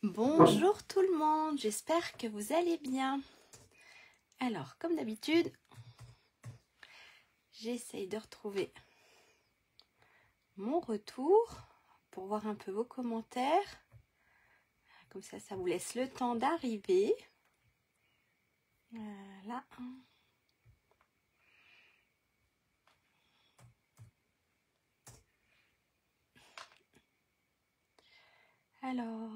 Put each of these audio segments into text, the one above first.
Bonjour tout le monde, j'espère que vous allez bien. Alors, comme d'habitude, j'essaye de retrouver mon retour pour voir un peu vos commentaires. Comme ça vous laisse le temps d'arriver. Voilà. Alors...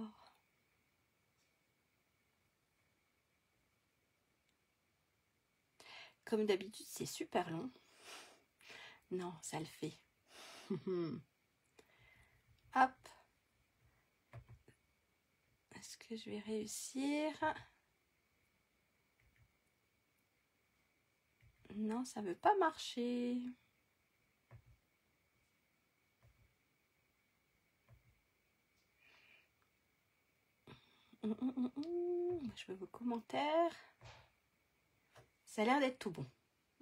Comme d'habitude, c'est super long. Non, ça le fait. Hop. Est-ce que je vais réussir? Non, ça ne veut pas marcher. Je veux vos commentaires. Ça a l'air d'être tout bon.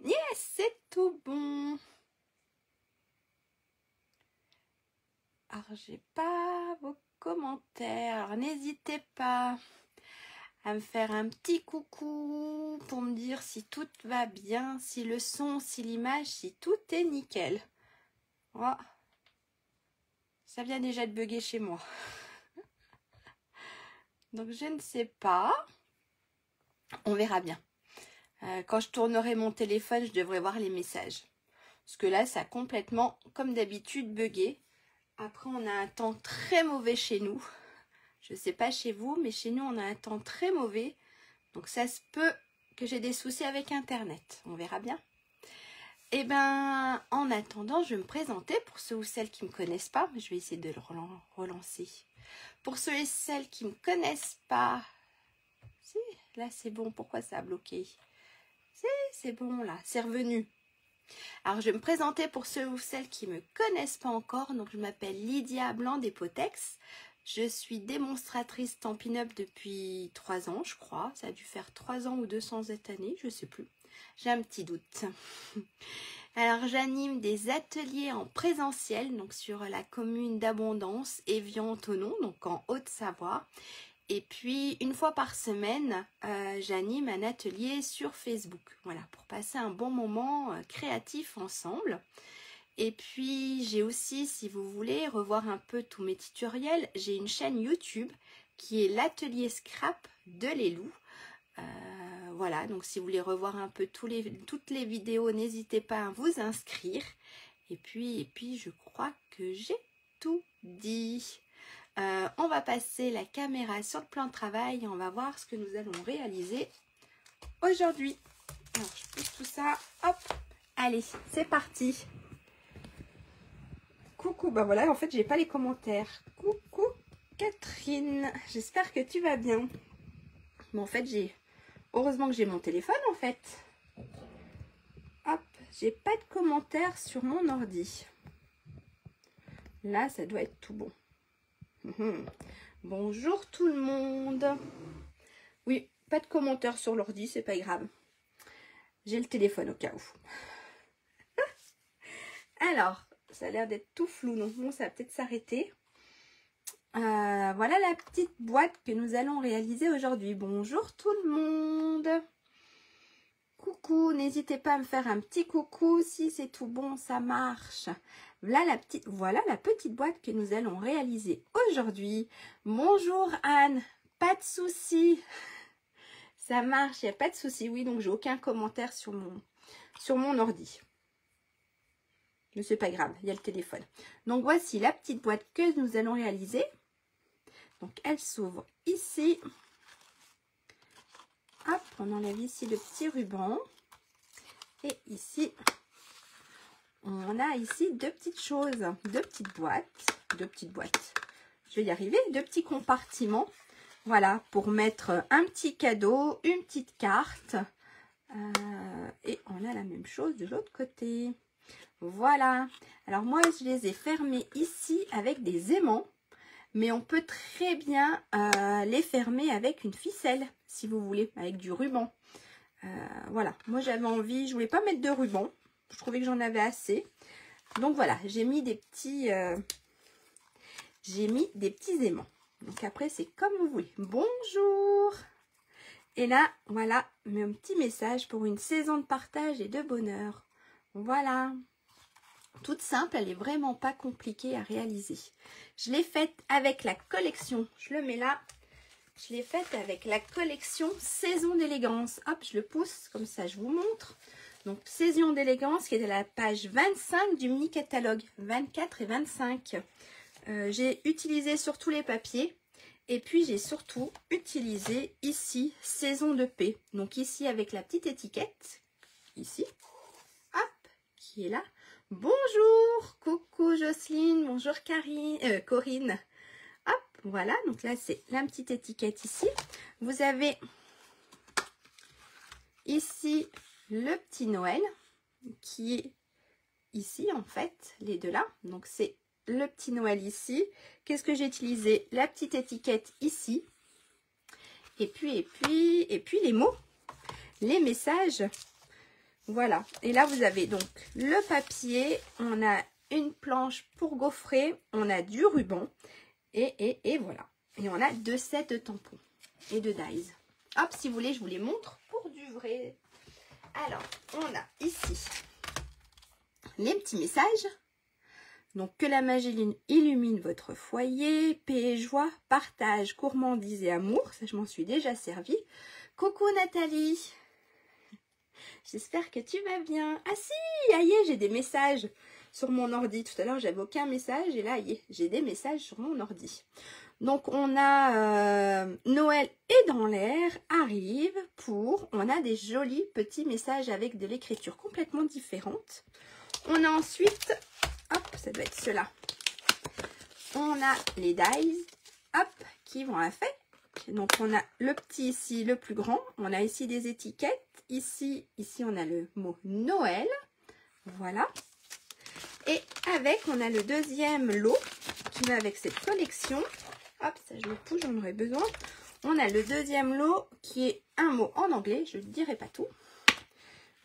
Yes, c'est tout bon. Alors, j'ai pas vos commentaires. Alors, n'hésitez pas à me faire un petit coucou pour me dire si tout va bien, si le son, si l'image, si tout est nickel. Oh. Ça vient déjà de bugger chez moi. Donc, je ne sais pas. On verra bien. Quand je tournerai mon téléphone, je devrais voir les messages. Parce que là, ça a complètement, comme d'habitude, bugué. Après, on a un temps très mauvais chez nous. Je ne sais pas chez vous, mais chez nous, on a un temps très mauvais. Donc, ça se peut que j'ai des soucis avec Internet. On verra bien. Et bien, en attendant, je vais me présenter pour ceux ou celles qui ne me connaissent pas. Je vais essayer de le relancer. Pour ceux et celles qui ne me connaissent pas. Si, là, c'est bon. Pourquoi ça a bloqué? Si, c'est bon, là. C'est revenu. Alors, je vais me présenter pour ceux ou celles qui ne me connaissent pas encore. Donc, je m'appelle Lydia Blanc des Potex. Je suis démonstratrice Stampin' Up depuis 3 ans, je crois. Ça a dû faire 3 ans ou 200 cette année, je ne sais plus. J'ai un petit doute. Alors, j'anime des ateliers en présentiel, donc sur la commune d'Abondance, Évian-Thonon, donc en Haute-Savoie. Et puis, une fois par semaine, j'anime un atelier sur Facebook. Voilà, pour passer un bon moment créatif ensemble. Et puis, j'ai aussi, si vous voulez, revoir un peu tous mes tutoriels, j'ai une chaîne YouTube qui est l'atelier scrap de Lélou. Voilà, donc si vous voulez revoir un peu toutes les vidéos, n'hésitez pas à vous inscrire. Et puis, je crois que j'ai tout dit. On va passer la caméra sur le plan de travail et on va voir ce que nous allons réaliser aujourd'hui. Alors, je pousse tout ça. Hop, allez, c'est parti. Coucou, bah voilà, en fait, j'ai pas les commentaires. Coucou, Catherine, j'espère que tu vas bien. Bon, en fait, heureusement que j'ai mon téléphone, en fait. Hop, j'ai pas de commentaires sur mon ordi. Là, ça doit être tout bon. Bonjour tout le monde. Oui, pas de commentaires sur l'ordi, c'est pas grave. J'ai le téléphone au cas où. Alors, ça a l'air d'être tout flou, donc bon, ça va peut-être s'arrêter. Voilà la petite boîte que nous allons réaliser aujourd'hui. Bonjour tout le monde. Coucou, n'hésitez pas à me faire un petit coucou si c'est tout bon, ça marche. Voilà la petite boîte que nous allons réaliser aujourd'hui. Bonjour Anne, pas de souci. Ça marche, il n'y a pas de souci. Oui, donc j'ai aucun commentaire sur mon ordi. Mais c'est pas grave, il y a le téléphone. Donc voici la petite boîte que nous allons réaliser. Donc elle s'ouvre ici. Hop, on enlève ici le petit ruban. Et ici, on a ici deux petites choses, deux petites boîtes. Je vais y arriver, deux petits compartiments. Voilà, pour mettre un petit cadeau, une petite carte. Et on a la même chose de l'autre côté. Voilà. Alors moi, je les ai fermés ici avec des aimants. Mais on peut très bien les fermer avec une ficelle, si vous voulez, avec du ruban. Voilà, moi j'avais envie, je voulais pas mettre de ruban. Je trouvais que j'en avais assez. Donc voilà, j'ai mis des petits aimants. Donc après, c'est comme vous voulez. Bonjour. Et là, voilà, un petit message pour une saison de partage et de bonheur. Voilà. Toute simple, elle est vraiment pas compliquée à réaliser. Je l'ai faite avec la collection. Je le mets là. Je l'ai faite avec la collection Saison d'élégance. Hop, je le pousse, comme ça je vous montre. Donc, Saison d'élégance qui est à la page 25 du mini-catalogue. 24 et 25. J'ai utilisé sur tous les papiers. Et puis, j'ai surtout utilisé ici Saison de paix. Donc, ici avec la petite étiquette. Ici. Hop, qui est là. Bonjour, coucou Jocelyne. Bonjour Corinne. Hop, voilà, donc là c'est la petite étiquette ici. Vous avez ici le petit Noël qui est ici en fait, les deux là. Donc c'est le petit Noël ici. Qu'est-ce que j'ai utilisé? La petite étiquette ici. Et puis les mots, les messages. Voilà, et là vous avez donc le papier, on a une planche pour gaufrer, on a du ruban. Et voilà. Et on a 2 sets de tampons et de dies. Hop, si vous voulez, je vous les montre pour du vrai. Alors, on a ici les petits messages. Donc, que la magie illumine votre foyer, paix et joie, partage, gourmandise et amour. Ça, je m'en suis déjà servi. Coucou Nathalie. J'espère que tu vas bien. Ah si, aïe, j'ai des messages sur mon ordi. Tout à l'heure, j'avais aucun message et là, j'ai des messages sur mon ordi. Donc, on a Noël est dans l'air, arrive pour... On a des jolis petits messages avec de l'écriture complètement différente. On a ensuite... Hop, ça doit être ceux-là. On a les dies, hop, qui vont à fait. Donc, on a le petit ici, le plus grand. On a ici des étiquettes. Ici, on a le mot Noël. Voilà. Et avec, on a le deuxième lot qui va avec cette collection. Hop, ça je le pousse, j'en aurais besoin. On a le deuxième lot qui est un mot en anglais. Je ne dirai pas tout.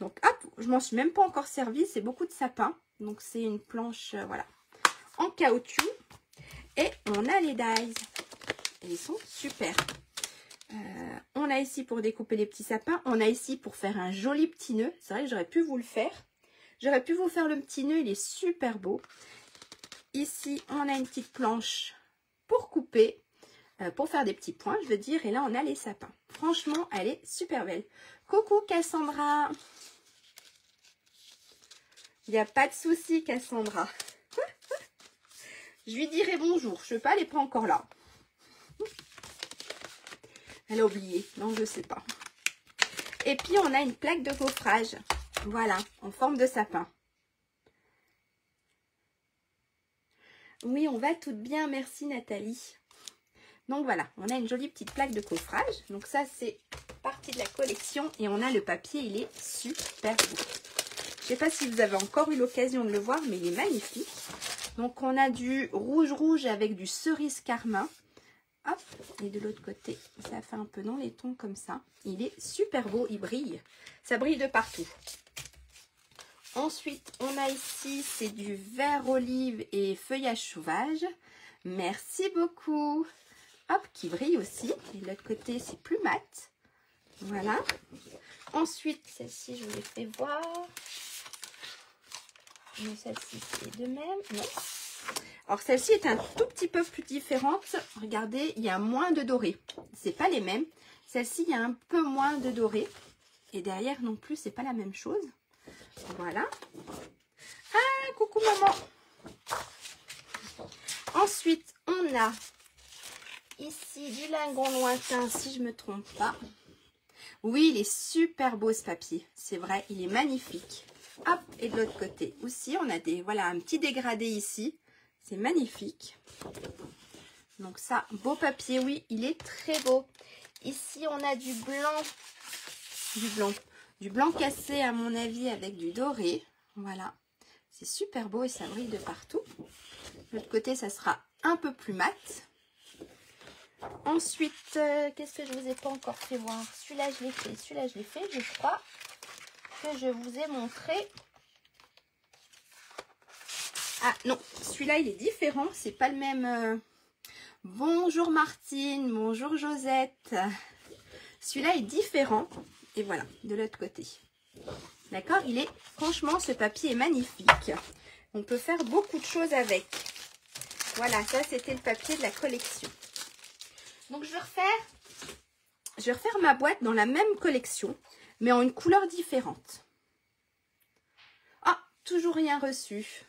Donc, hop, je m'en suis même pas encore servi. C'est beaucoup de sapin. Donc, c'est une planche, voilà, en caoutchouc. Et on a les dies. Et ils sont super. On a ici pour découper les petits sapins. On a ici pour faire un joli petit nœud. C'est vrai que j'aurais pu vous le faire. J'aurais pu vous faire le petit nœud. Il est super beau. Ici, on a une petite planche pour couper. Pour faire des petits points, je veux dire. Et là, on a les sapins. Franchement, elle est super belle. Coucou Cassandra. Il n'y a pas de souci, Cassandra. Je lui dirai bonjour. Je ne sais pas, elle n'est pas encore là. Elle a oublié. Non, je ne sais pas. Et puis, on a une plaque de gaufrage. Voilà, en forme de sapin. Oui, on va toutes bien. Merci, Nathalie. Donc, voilà, on a une jolie petite plaque de gaufrage. Donc, ça, c'est partie de la collection. Et on a le papier. Il est super beau. Je ne sais pas si vous avez encore eu l'occasion de le voir, mais il est magnifique. Donc, on a du rouge avec du cerise carmin. Hop, et de l'autre côté, ça fait un peu dans les tons comme ça. Il est super beau, il brille. Ça brille de partout. Ensuite, on a ici, c'est du vert olive et feuillage sauvage. Merci beaucoup. Hop, qui brille aussi. Et de l'autre côté, c'est plus mat. Voilà. Ensuite, celle-ci, je vous l'ai fait voir. Mais celle-ci, c'est de même. Non. Alors, celle-ci est un tout petit peu plus différente. Regardez, il y a moins de doré. C'est pas les mêmes. Celle-ci, il y a un peu moins de doré. Et derrière non plus, c'est pas la même chose. Voilà. Ah, coucou maman. Ensuite, on a ici du lingon lointain, si je me trompe pas. Oui, il est super beau ce papier. C'est vrai, il est magnifique. Hop, et de l'autre côté aussi, on a voilà, un petit dégradé ici. C'est magnifique. Donc ça, beau papier, oui, il est très beau. Ici, on a du blanc cassé, à mon avis, avec du doré. Voilà, c'est super beau et ça brille de partout. De l'autre côté, ça sera un peu plus mat. Ensuite, qu'est-ce que je ne vous ai pas encore fait voir? Celui-là, je l'ai fait. Celui-là, je l'ai fait. Je crois que je vous ai montré. Ah non, celui-là, il est différent. C'est pas le même... Bonjour Martine, bonjour Josette. Celui-là est différent. Et voilà, de l'autre côté. D'accord, il est, franchement, ce papier est magnifique. On peut faire beaucoup de choses avec. Voilà, ça c'était le papier de la collection. Donc je vais refaire ma boîte dans la même collection, mais en une couleur différente. Ah, toujours rien reçu.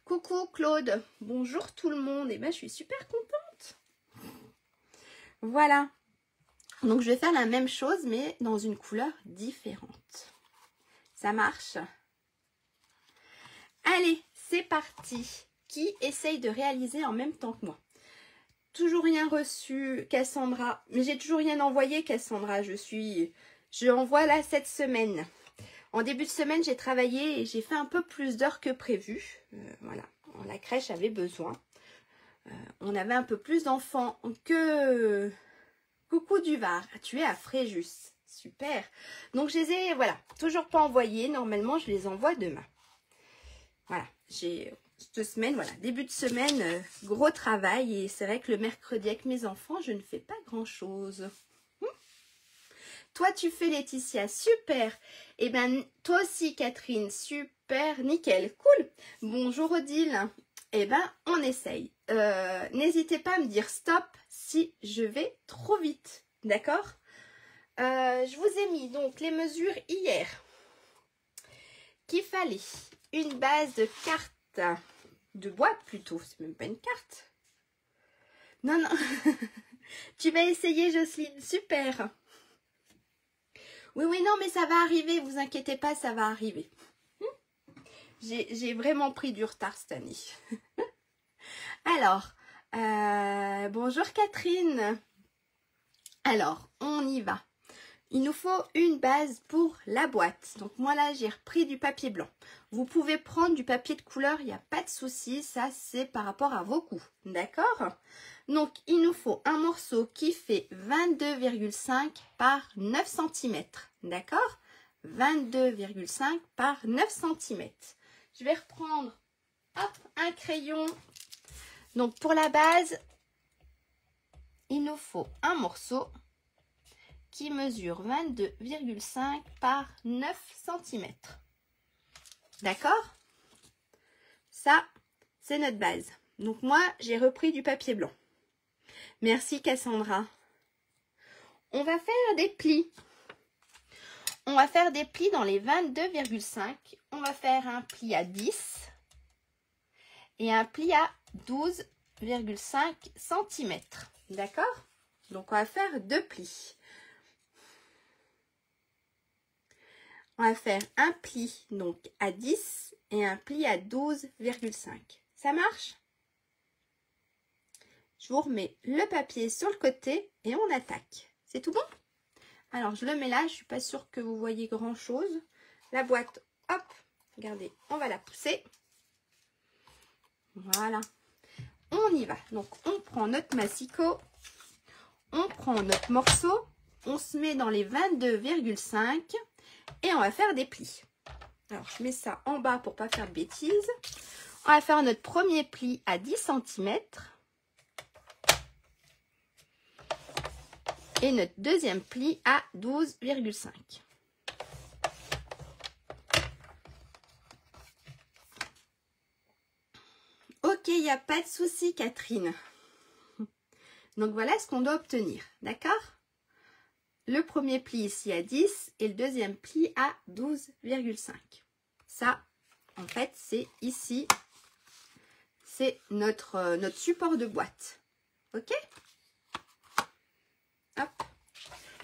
Coucou Claude, bonjour tout le monde. Et ben je suis super contente. Voilà. Donc je vais faire la même chose, mais dans une couleur différente. Ça marche? Allez, c'est parti. Qui essaye de réaliser en même temps que moi? Toujours rien reçu, Cassandra. Mais j'ai toujours rien envoyé, Cassandra. Je envoie là cette semaine. En début de semaine, j'ai travaillé et j'ai fait un peu plus d'heures que prévu. Voilà, la crèche avait besoin. On avait un peu plus d'enfants que... Coucou du Var, tu es à Fréjus. Super. Donc je les ai, voilà, toujours pas envoyés. Normalement, je les envoie demain. Voilà, j'ai... Cette semaine, voilà, début de semaine, gros travail. Et c'est vrai que le mercredi avec mes enfants, je ne fais pas grand-chose. Toi, tu fais Laetitia, super. Et ben toi aussi, Catherine, super, nickel, cool. Bonjour Odile. Et ben on essaye. N'hésitez pas à me dire stop si je vais trop vite, d'accord? Je vous ai mis donc les mesures hier. Qu'il fallait une base de carte. De boîte plutôt, c'est même pas une carte. Non, non. Tu vas essayer, Jocelyne, super. Oui, oui, non, mais ça va arriver, vous inquiétez pas, ça va arriver. J'ai vraiment pris du retard cette année. Alors, bonjour Catherine. Alors, on y va. Il nous faut une base pour la boîte. Donc moi là, j'ai repris du papier blanc. Vous pouvez prendre du papier de couleur, il n'y a pas de souci. Ça, c'est par rapport à vos coûts. D'accord? Donc, il nous faut un morceau qui fait 22,5 par 9 cm. D'accord? 22,5 par 9 cm. Je vais reprendre hop, un crayon. Donc, pour la base, il nous faut un morceau qui mesure 22,5 par 9 cm. D'accord? Ça, c'est notre base. Donc moi, j'ai repris du papier blanc. Merci Cassandra. On va faire des plis. On va faire des plis dans les 22,5. On va faire un pli à 10 et un pli à 12,5 cm. D'accord? Donc on va faire deux plis. On va faire un pli donc à 10 et un pli à 12,5. Ça marche? Je vous remets le papier sur le côté et on attaque. C'est tout bon? Alors, je le mets là. Je ne suis pas sûre que vous voyez grand-chose. La boîte, hop, regardez, on va la pousser. Voilà. On y va. Donc, on prend notre massicot. On prend notre morceau. On se met dans les 22,5 et on va faire des plis. Alors, je mets ça en bas pour ne pas faire de bêtises. On va faire notre premier pli à 10 cm. Et notre deuxième pli à 12,5. Ok, il n'y a pas de souci, Catherine. Donc, voilà ce qu'on doit obtenir. D'accord? Le premier pli ici à 10 et le deuxième pli à 12,5. Ça, en fait, c'est ici. C'est notre support de boîte. Ok? Hop.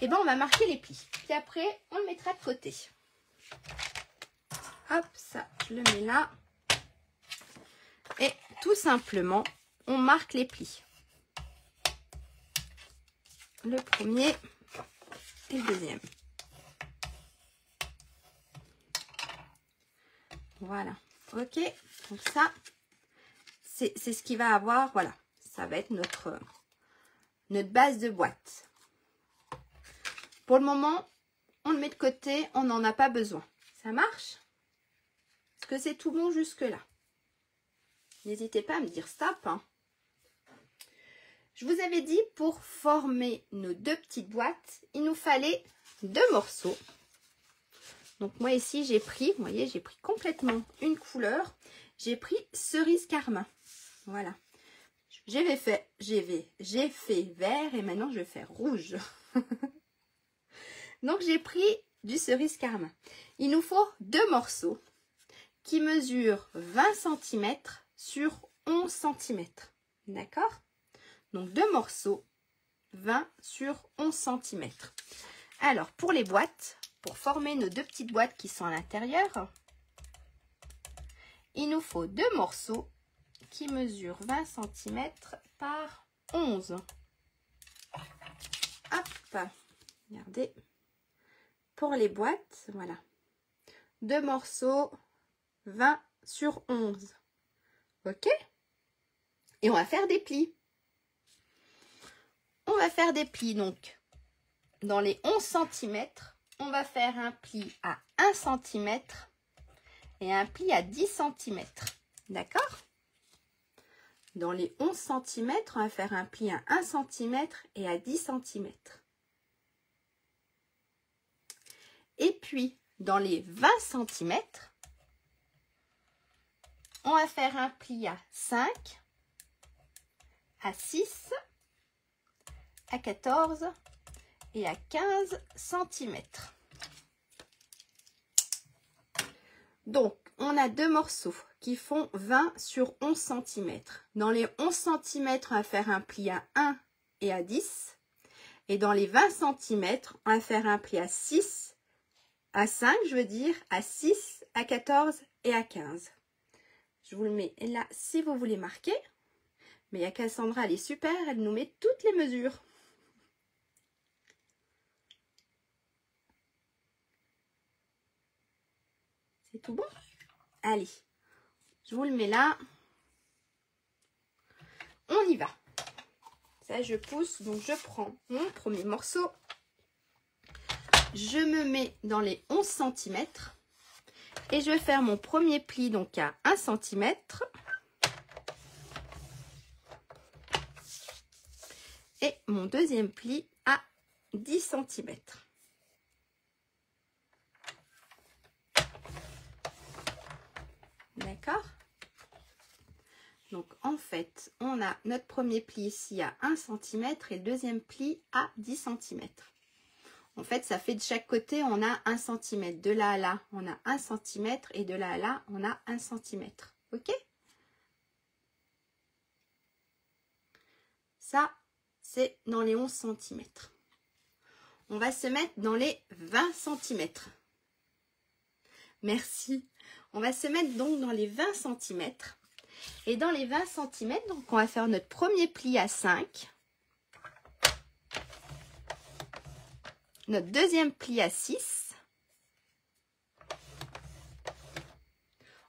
Et ben on va marquer les plis. Puis après, on le mettra de côté. Hop, ça, je le mets là. Et tout simplement, on marque les plis. Le premier et le deuxième. Voilà. Ok. Donc ça, c'est ce qui va avoir, voilà. Ça va être notre base de boîte. Pour le moment, on le met de côté, on n'en a pas besoin. Ça marche? Est-ce que c'est tout bon jusque-là? N'hésitez pas à me dire stop. Hein. Je vous avais dit, pour former nos deux petites boîtes, il nous fallait 2 morceaux. Donc moi ici, j'ai pris, vous voyez, j'ai pris complètement une couleur. J'ai pris cerise carmin. Voilà. J'ai fait vert et maintenant je vais faire rouge. Donc j'ai pris du cerise carmin. Il nous faut 2 morceaux qui mesurent 20 cm sur 11 cm. D'accord? Donc 2 morceaux, 20 sur 11 cm. Alors pour les boîtes, pour former nos 2 petites boîtes qui sont à l'intérieur, il nous faut 2 morceaux qui mesurent 20 cm par 11. Hop, regardez. Pour les boîtes, voilà. 2 morceaux, 20 sur 11. Ok? Et on va faire des plis. On va faire des plis, donc, dans les 11 cm, on va faire un pli à 1 cm et un pli à 10 cm. D'accord? Dans les 11 cm, on va faire un pli à 1 cm et à 10 cm. Et puis, dans les 20 cm, on va faire un pli à 5, à 6, à 14 et à 15 cm. Donc, on a 2 morceaux qui font 20 sur 11 cm. Dans les 11 cm, on va faire un pli à 1 et à 10. Et dans les 20 cm, on va faire un pli à 6, à 5, je veux dire, à 6, à 14 et à 15. Je vous le mets là si vous voulez marquer. Mais il y a Cassandra, elle est super, elle nous met toutes les mesures. C'est tout bon? Allez, je vous le mets là. On y va. Ça, je pousse, donc je prends mon premier morceau. Je me mets dans les 11 cm. Et je vais faire mon premier pli donc à 1 cm. Et mon deuxième pli à 10 cm. D'accord? Donc en fait, on a notre premier pli ici à 1 cm et le deuxième pli à 10 cm. En fait, ça fait de chaque côté, on a 1 cm. De là à là, on a 1 cm et de là à là, on a 1 cm. Ok? Ça, c'est dans les 11 cm. On va se mettre dans les 20 cm. Merci. On va se mettre donc dans les 20 cm. Et dans les 20 cm, donc on va faire notre premier pli à 5. Notre deuxième pli à 6.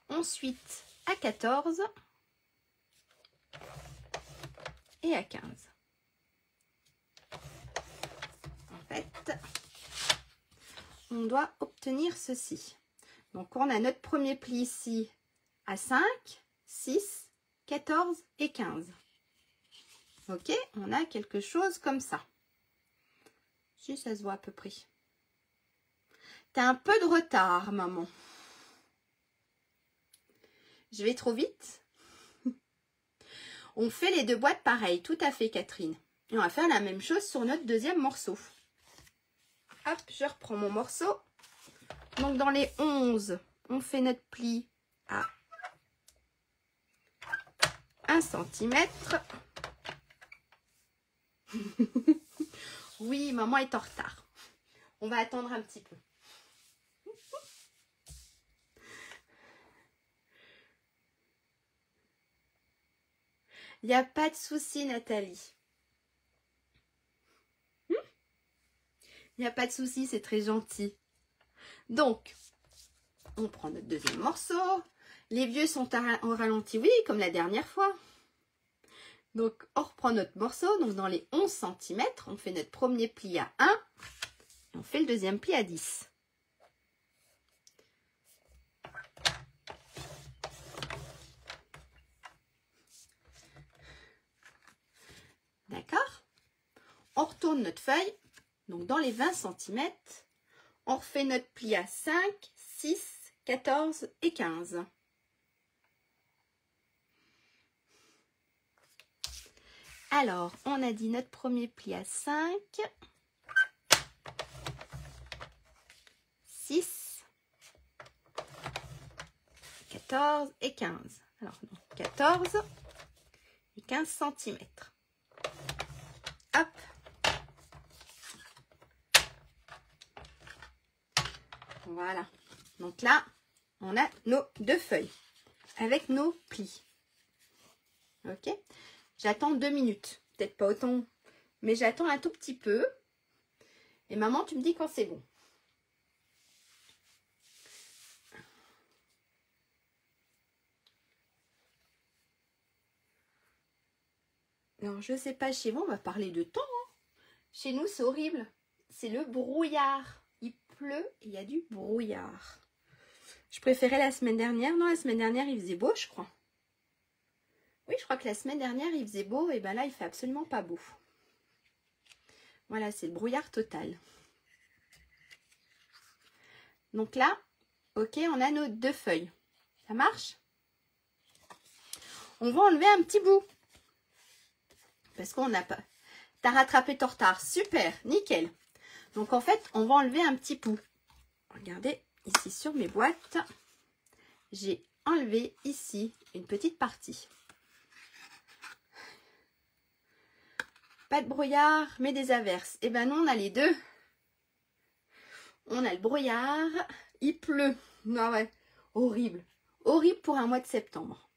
Ensuite à 14. Et à 15. En fait, on doit obtenir ceci. Donc on a notre premier pli ici à 5, 6, 14 et 15. Ok, on a quelque chose comme ça. Si ça se voit à peu près. T'as un peu de retard, maman. Je vais trop vite. On fait les 2 boîtes pareilles, tout à fait, Catherine. Et on va faire la même chose sur notre deuxième morceau. Hop, je reprends mon morceau. Donc dans les 11, on fait notre pli à 1 cm. Oui, maman est en retard. On va attendre un petit peu. Il n'y a pas de souci, Nathalie. Il n'y a pas de souci, c'est très gentil. Donc, on prend notre deuxième morceau. Les vieux sont en ralenti, oui, comme la dernière fois. Donc, on reprend notre morceau. Donc, dans les 11 cm, on fait notre premier pli à 1. Et on fait le deuxième pli à 10. D'accord? On retourne notre feuille, donc dans les 20 cm, on refait notre pli à 5, 6, 14 et 15. Alors, on a dit notre premier pli à 5, 6, 14 et 15. Alors, 14 et 15 cm. Hop. Voilà. Donc là, on a nos 2 feuilles avec nos plis. Ok? J'attends 2 minutes. Peut-être pas autant, mais j'attends un tout petit peu. Et maman, tu me dis quand c'est bon. Alors, je sais pas, chez vous, on va parler de temps. Hein. Chez nous, c'est horrible. C'est le brouillard. Il pleut et il y a du brouillard. Je préférais la semaine dernière. Non, la semaine dernière, il faisait beau, je crois. Oui, je crois que la semaine dernière, il faisait beau. Et ben là, il fait absolument pas beau. Voilà, c'est le brouillard total. Donc là, ok, on a nos 2 feuilles. Ça marche? On va enlever un petit bout. Parce qu'on n'a pas... T'as rattrapé ton retard. Super, nickel. Donc en fait, on va enlever un petit bout. Regardez, ici sur mes boîtes, j'ai enlevé ici une petite partie. Pas de brouillard, mais des averses. Et ben non, on a les deux. On a le brouillard, il pleut. Non, ouais, horrible. Horrible pour un mois de septembre.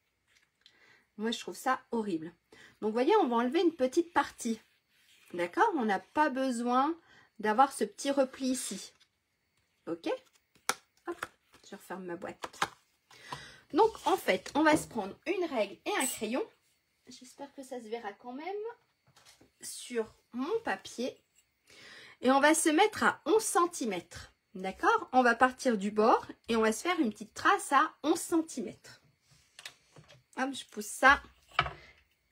Moi, je trouve ça horrible. Donc, vous voyez, on va enlever une petite partie. D'accord? On n'a pas besoin d'avoir ce petit repli ici. Ok? Hop, je referme ma boîte. Donc, en fait, on va se prendre une règle et un crayon. J'espère que ça se verra quand même sur mon papier. Et on va se mettre à 11 cm. D'accord? On va partir du bord et on va se faire une petite trace à 11 cm. Hop, je pousse ça.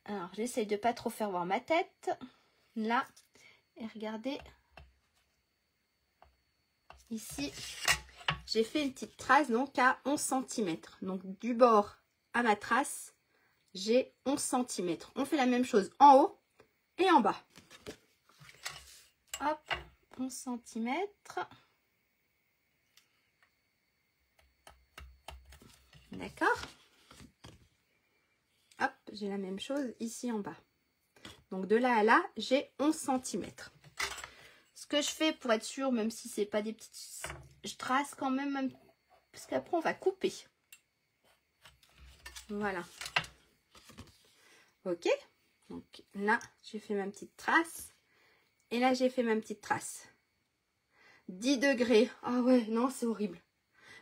Alors, j'essaye de pas trop faire voir ma tête. Là. Et regardez. Ici, j'ai fait une petite trace donc à 11 cm. Donc, du bord à ma trace, j'ai 11 cm. On fait la même chose en haut et en bas. Hop, 11 cm. D'accord? Hop, j'ai la même chose ici en bas. Donc de là à là, j'ai 11 cm. Ce que je fais pour être sûre, même si c'est pas des petites... Je trace quand même, parce qu'après on va couper. Voilà. Ok? Donc là, j'ai fait ma petite trace. Et là, j'ai fait ma petite trace. 10 degrés. Ah ouais, non, c'est horrible.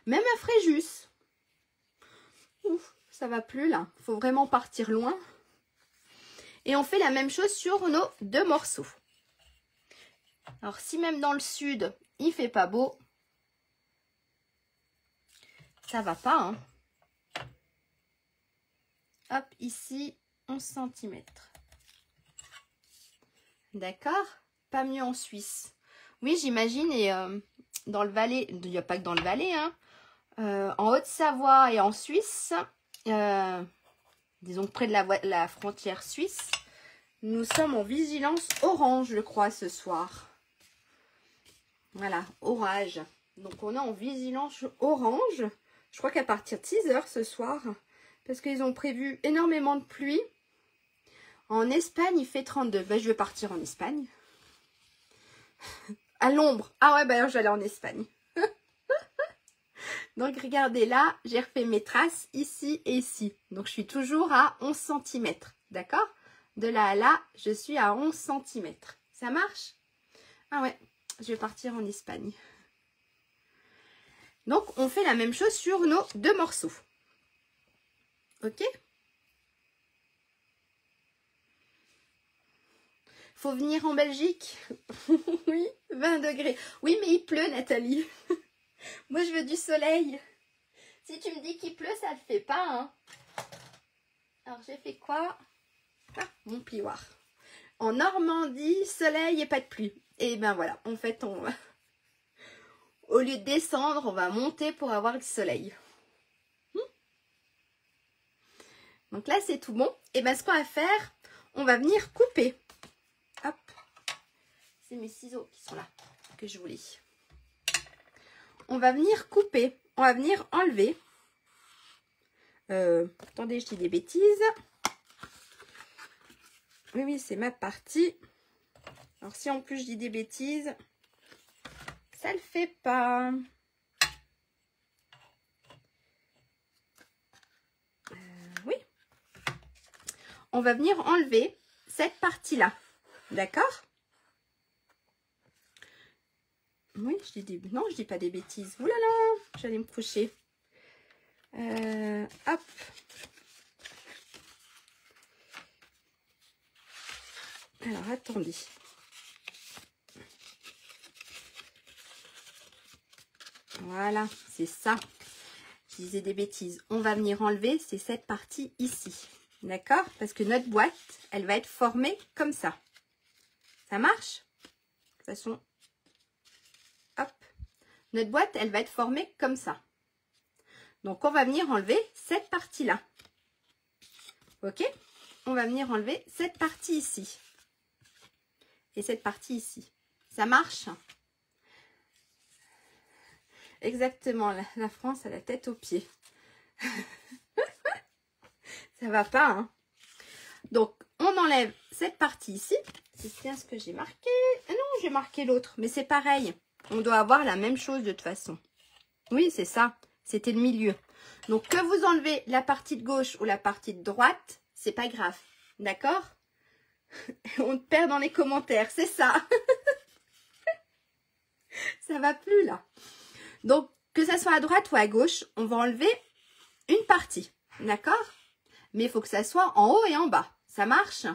Même à Fréjus. Ouf, ça va plus là. Il faut vraiment partir loin. Et on fait la même chose sur nos 2 morceaux. Alors, si même dans le sud, il fait pas beau, ça va pas. Hein. Hop, ici, 11 cm. D'accord? Pas mieux en Suisse. Oui, j'imagine, et dans le Valais, il n'y a pas que dans le Valais, hein, en Haute-Savoie et en Suisse, disons près de la frontière suisse, nous sommes en vigilance orange, je crois, ce soir. Voilà, orage. Donc, on est en vigilance orange. Je crois qu'à partir de 6 h ce soir, parce qu'ils ont prévu énormément de pluie. En Espagne, il fait 32. Ben, je vais partir en Espagne. À l'ombre. Ah ouais, ben alors j'allais en Espagne. Donc, regardez là, j'ai refait mes traces ici et ici. Donc, je suis toujours à 11 cm. D'accord? De là à là, je suis à 11 cm. Ça marche? Ah ouais, je vais partir en Espagne. Donc, on fait la même chose sur nos 2 morceaux. Ok? Faut venir en Belgique? Oui, 20 degrés. Oui, mais il pleut, Nathalie. Moi, je veux du soleil. Si tu me dis qu'il pleut, ça ne le fait pas. Hein. Alors, j'ai fait quoi? Ah, mon plioir. En Normandie, soleil et pas de pluie. Et ben voilà, en fait, au lieu de descendre, on va monter pour avoir du soleil. Donc là, c'est tout bon. Et ben ce qu'on va faire, on va venir couper. Hop. C'est mes ciseaux qui sont là, que je voulais. On va venir couper. On va venir enlever. Attendez, je dis des bêtises. Oui, c'est ma partie. Alors, si en plus je dis des bêtises, ça le fait pas. Oui. On va venir enlever cette partie-là. D'accord? Oui, je dis des... Non, je dis pas des bêtises. Ouh là là, j'allais me coucher. Hop. Alors, attendez. Voilà, c'est ça. Je disais des bêtises. On va venir enlever, c'est cette partie ici. D'accord? Parce que notre boîte, elle va être formée comme ça. Ça marche? De toute façon, hop. Notre boîte, elle va être formée comme ça. Donc, on va venir enlever cette partie-là. Ok? On va venir enlever cette partie ici. Et cette partie ici. Ça marche? Exactement. La France a la tête aux pieds. Ça va pas, hein? Donc, on enlève cette partie ici. C'est bien ce que j'ai marqué. Ah non, j'ai marqué l'autre. Mais c'est pareil. On doit avoir la même chose de toute façon. Oui, c'est ça. C'était le milieu. Donc, que vous enlevez la partie de gauche ou la partie de droite, c'est pas grave. D'accord? On te perd dans les commentaires. C'est ça. Ça va plus, là. Donc, que ça soit à droite ou à gauche, on va enlever une partie. D'accord? Mais il faut que ça soit en haut et en bas. Ça marche?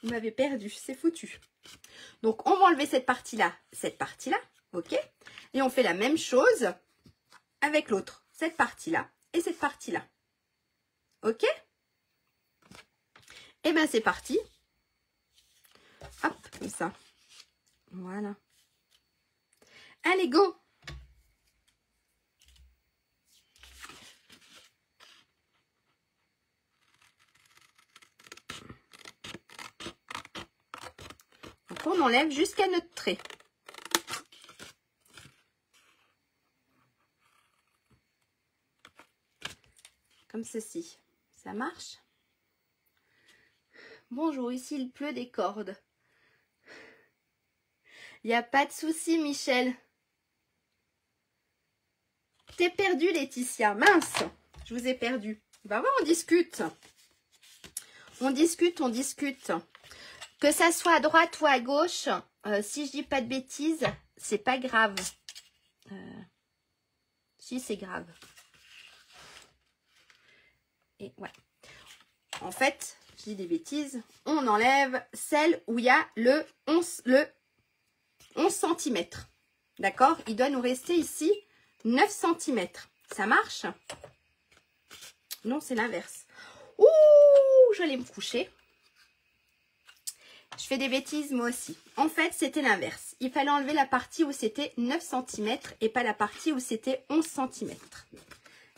Vous m'avez perdu, c'est foutu. Donc, on va enlever cette partie-là, ok? Et on fait la même chose avec l'autre, cette partie-là et cette partie-là. Ok? Et bien, c'est parti. Hop, comme ça. Voilà. Allez, go! Donc, on enlève jusqu'à notre trait. Comme ceci. Ça marche? Bonjour, ici il pleut des cordes. Il n'y a pas de souci, Michel. T'es perdu, Laetitia. Mince, je vous ai perdu. Bah ouais, on discute. On discute, on discute. Que ça soit à droite ou à gauche, si je dis pas de bêtises, c'est pas grave. Si, c'est grave. Et ouais. En fait, je dis des bêtises. On enlève celle où il y a le 11 cm. D'accord? Il doit nous rester ici 9 cm. Ça marche? Non, c'est l'inverse. Ouh, j'allais me coucher. Je fais des bêtises moi aussi. En fait, c'était l'inverse. Il fallait enlever la partie où c'était 9 cm et pas la partie où c'était 11 cm.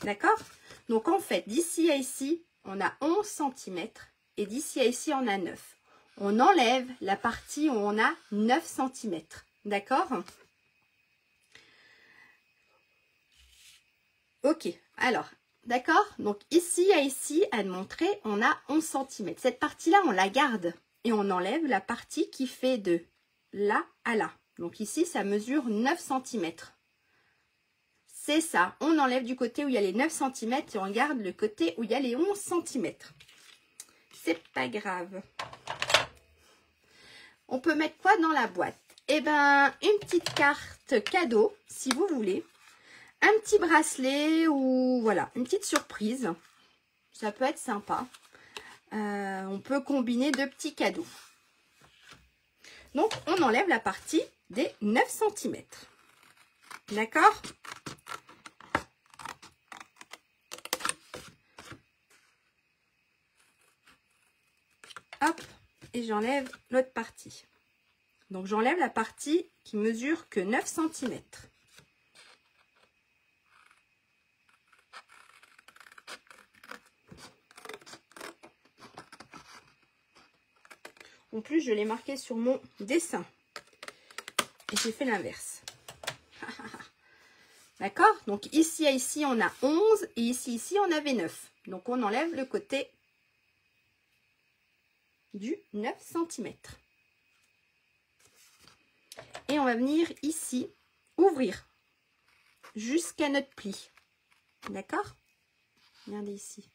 D'accord? Donc, en fait, d'ici à ici, on a 11 cm et d'ici à ici, on a 9. On enlève la partie où on a 9 cm. D'accord? Ok. Alors, d'accord? Donc, ici à ici, à montrer, on a 11 cm. Cette partie-là, on la garde. Et on enlève la partie qui fait de là à là. Donc ici, ça mesure 9 cm. C'est ça. On enlève du côté où il y a les 9 cm et on garde le côté où il y a les 11 cm. C'est pas grave. On peut mettre quoi dans la boîte? Eh ben, une petite carte cadeau, si vous voulez. Un petit bracelet ou voilà, une petite surprise. Ça peut être sympa. On peut combiner deux petits cadeaux. Donc, on enlève la partie des 9 cm. D'accord? Hop, et j'enlève l'autre partie. Donc j'enlève la partie qui mesure que 9 cm. En plus, je l'ai marqué sur mon dessin. Et j'ai fait l'inverse. D'accord? Donc ici à ici, on a 11. Et ici, on avait 9. Donc on enlève le côté du 9 cm. Et on va venir ici, ouvrir jusqu'à notre pli. D'accord? Regardez ici.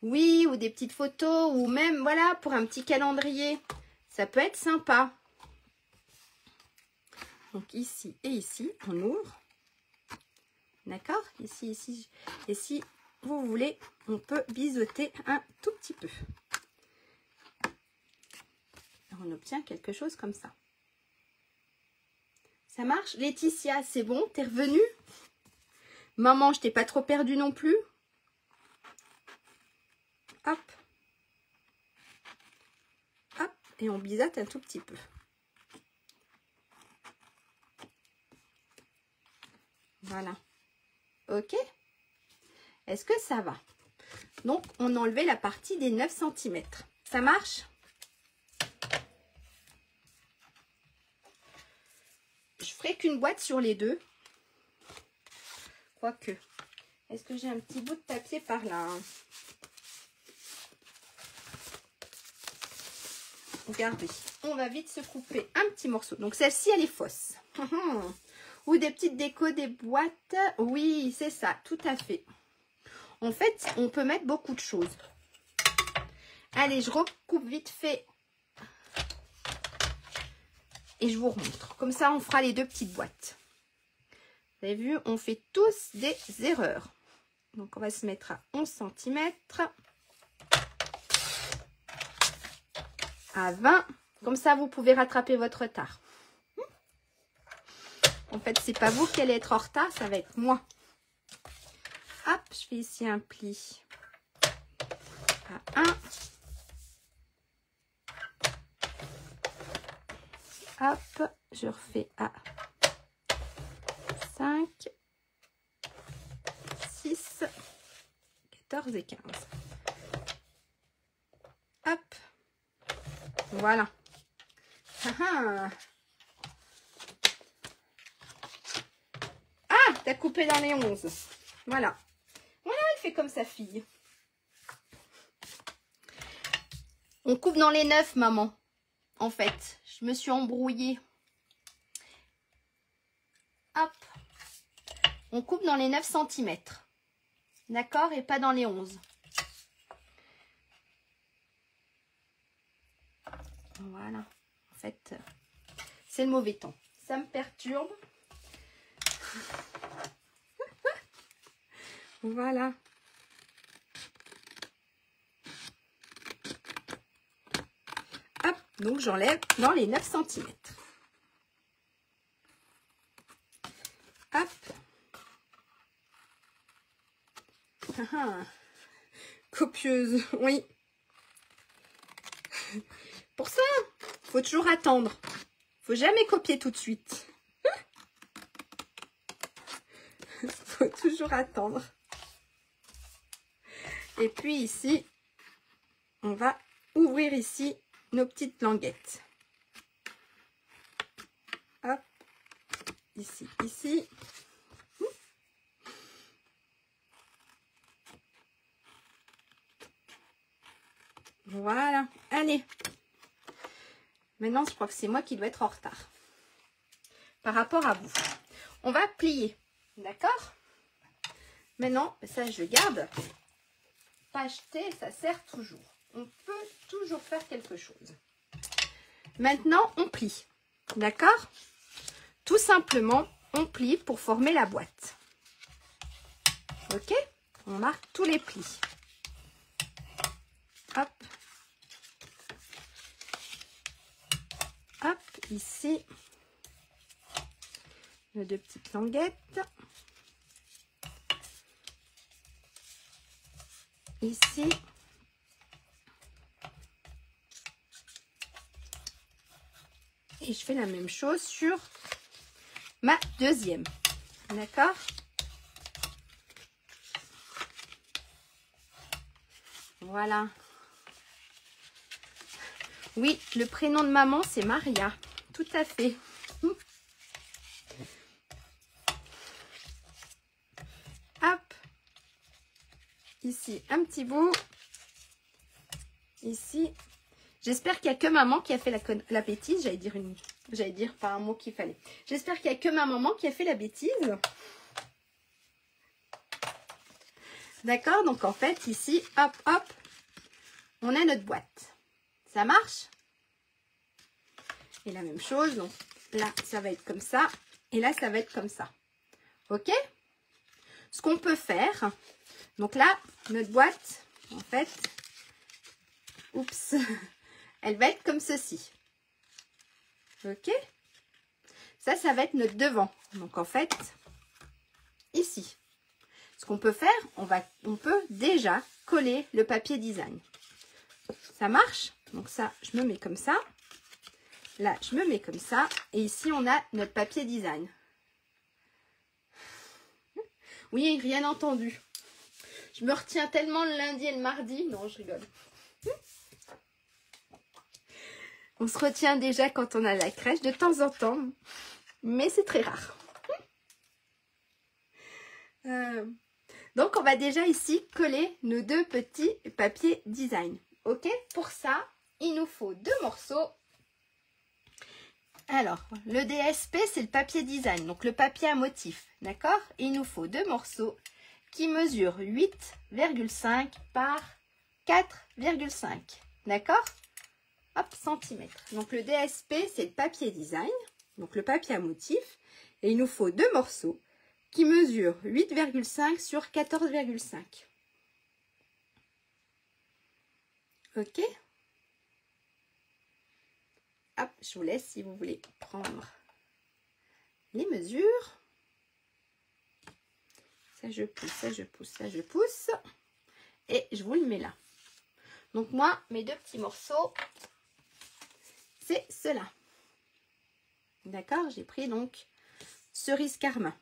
Oui, ou des petites photos, ou même, voilà, pour un petit calendrier. Ça peut être sympa. Donc ici et ici, on ouvre. D'accord? Ici, ici. Et si vous voulez, on peut biseauter un tout petit peu. Alors, on obtient quelque chose comme ça. Ça marche? Laetitia, c'est bon? T'es revenue? Maman, je t'ai pas trop perdue non plus? Hop. Hop. Et on biseaute un tout petit peu. Voilà. Ok? Est-ce que ça va? Donc, on a enlevé la partie des 9 cm. Ça marche? Je ferai qu'une boîte sur les deux. Quoique. Est-ce que j'ai un petit bout de papier par là? Regardez. On va vite se couper un petit morceau. Donc, celle-ci, elle est fausse. Ou des petites décos, des boîtes. Oui, c'est ça. Tout à fait. En fait, on peut mettre beaucoup de choses. Allez, je recoupe vite fait. Et je vous remontre. Comme ça, on fera les deux petites boîtes. Vous avez vu, on fait tous des erreurs. Donc, on va se mettre à 11 cm. À 20. Comme ça, vous pouvez rattraper votre retard. En fait, c'est pas vous qui allez être en retard, ça va être moi. Hop, je fais ici un pli à 1. Hop, je refais à 5, 6, 14 et 15. Hop, voilà. Ah, t'as coupé dans les 11. Voilà. Voilà, elle fait comme sa fille. On coupe dans les 9, maman. En fait, je me suis embrouillée. Hop. On coupe dans les 9 cm. D'accord? Et pas dans les 11. Voilà. En fait, c'est le mauvais temps. Ça me perturbe. Voilà. Hop. Donc, j'enlève dans les 9 cm. Hop. Copieuse, oui. Pour ça, faut toujours attendre. Faut jamais copier tout de suite. Faut toujours attendre. Et puis ici, on va ouvrir ici nos petites languettes. Hop. Ici, ici. Voilà. Allez. Maintenant, je crois que c'est moi qui dois être en retard. Par rapport à vous. On va plier. D'accord? Maintenant, ça, je garde. Pas acheter, ça sert toujours. On peut toujours faire quelque chose. Maintenant, on plie. D'accord? Tout simplement, on plie pour former la boîte. Ok? On marque tous les plis. Hop. Hop, ici. Nos deux petites languettes. Ici. Et je fais la même chose sur ma deuxième. D'accord? Voilà. Oui, le prénom de maman, c'est Maria. Tout à fait. Hop. Ici, un petit bout. Ici. J'espère qu'il n'y a que maman qui a fait la bêtise. J'allais dire pas un mot qu'il fallait. J'espère qu'il n'y a que ma maman qui a fait la bêtise. D'accord? Donc, en fait, ici, hop, hop, on a notre boîte. Ça marche? Et la même chose, donc là, ça va être comme ça. Et là, ça va être comme ça. OK? Ce qu'on peut faire, donc là, notre boîte, en fait, oups, elle va être comme ceci. OK? Ça va être notre devant. Donc, en fait, ici. Ce qu'on peut faire, on peut déjà coller le papier design. Ça marche? Donc ça, je me mets comme ça. Là, je me mets comme ça. Et ici, on a notre papier design. Oui, rien entendu. Je me retiens tellement le lundi et le mardi. Non, je rigole. On se retient déjà quand on a la crèche de temps en temps. Mais c'est très rare. Donc, on va déjà ici coller nos deux petits papiers design. OK? Pour ça, il nous faut 2 morceaux. Alors, le DSP, c'est le papier design, donc le papier à motif. D'accord? Il nous faut 2 morceaux qui mesurent 8,5 par 4,5. D'accord? Hop, centimètres. Donc, le DSP, c'est le papier design, donc le papier à motif. Et il nous faut 2 morceaux qui mesurent 8,5 sur 14,5. OK? Hop, je vous laisse si vous voulez prendre les mesures. Ça, je pousse, ça, je pousse, ça, je pousse. Et je vous le mets là. Donc, moi, mes 2 petits morceaux, c'est cela. D'accord? J'ai pris donc cerise carmin.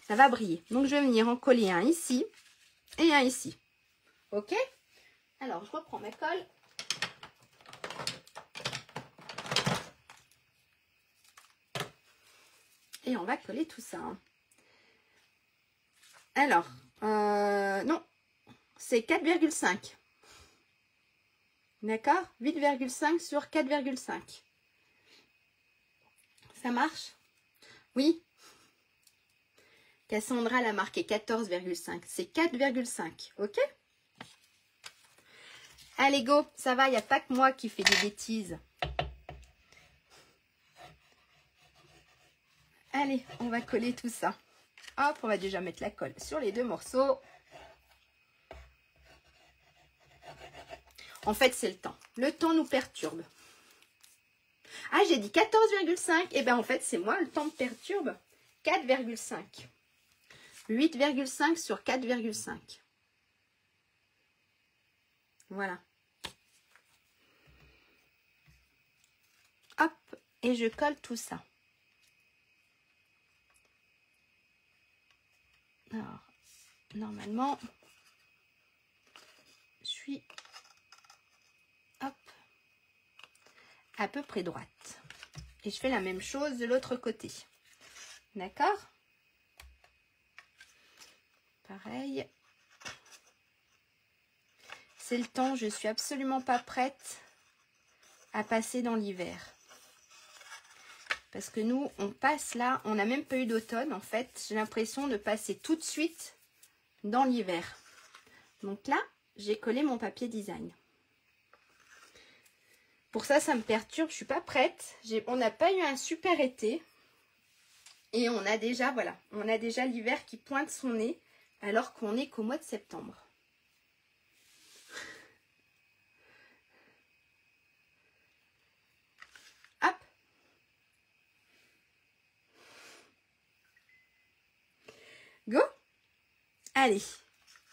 Ça va briller. Donc, je vais venir en coller un ici et un ici. OK? Alors, je reprends ma colle. Et on va coller tout ça. Alors, non, c'est 4,5. D'accord? 8,5 sur 4,5. Ça marche? Oui. Cassandra l'a marqué 14,5. C'est 4,5. OK? Allez, go. Ça va, il n'y a pas que moi qui fais des bêtises. Allez, on va coller tout ça. Hop, on va déjà mettre la colle sur les 2 morceaux. En fait, c'est le temps. Le temps nous perturbe. Ah, j'ai dit 14,5. Eh bien, en fait, c'est moi, le temps me perturbe. 4,5. 8,5 sur 4,5. Voilà. Hop, et je colle tout ça. Alors, normalement, je suis hop, à peu près droite. Et je fais la même chose de l'autre côté. D'accord? Pareil. C'est le temps, je suis absolument pas prête à passer dans l'hiver. Parce que nous, on passe là, on n'a même pas eu d'automne en fait. J'ai l'impression de passer tout de suite dans l'hiver. Donc là, j'ai collé mon papier design. Pour ça, ça me perturbe, je suis pas prête. On n'a pas eu un super été. Et on a déjà, voilà, on a déjà l'hiver qui pointe son nez alors qu'on n'est qu'au mois de septembre. Hop. Go. Allez.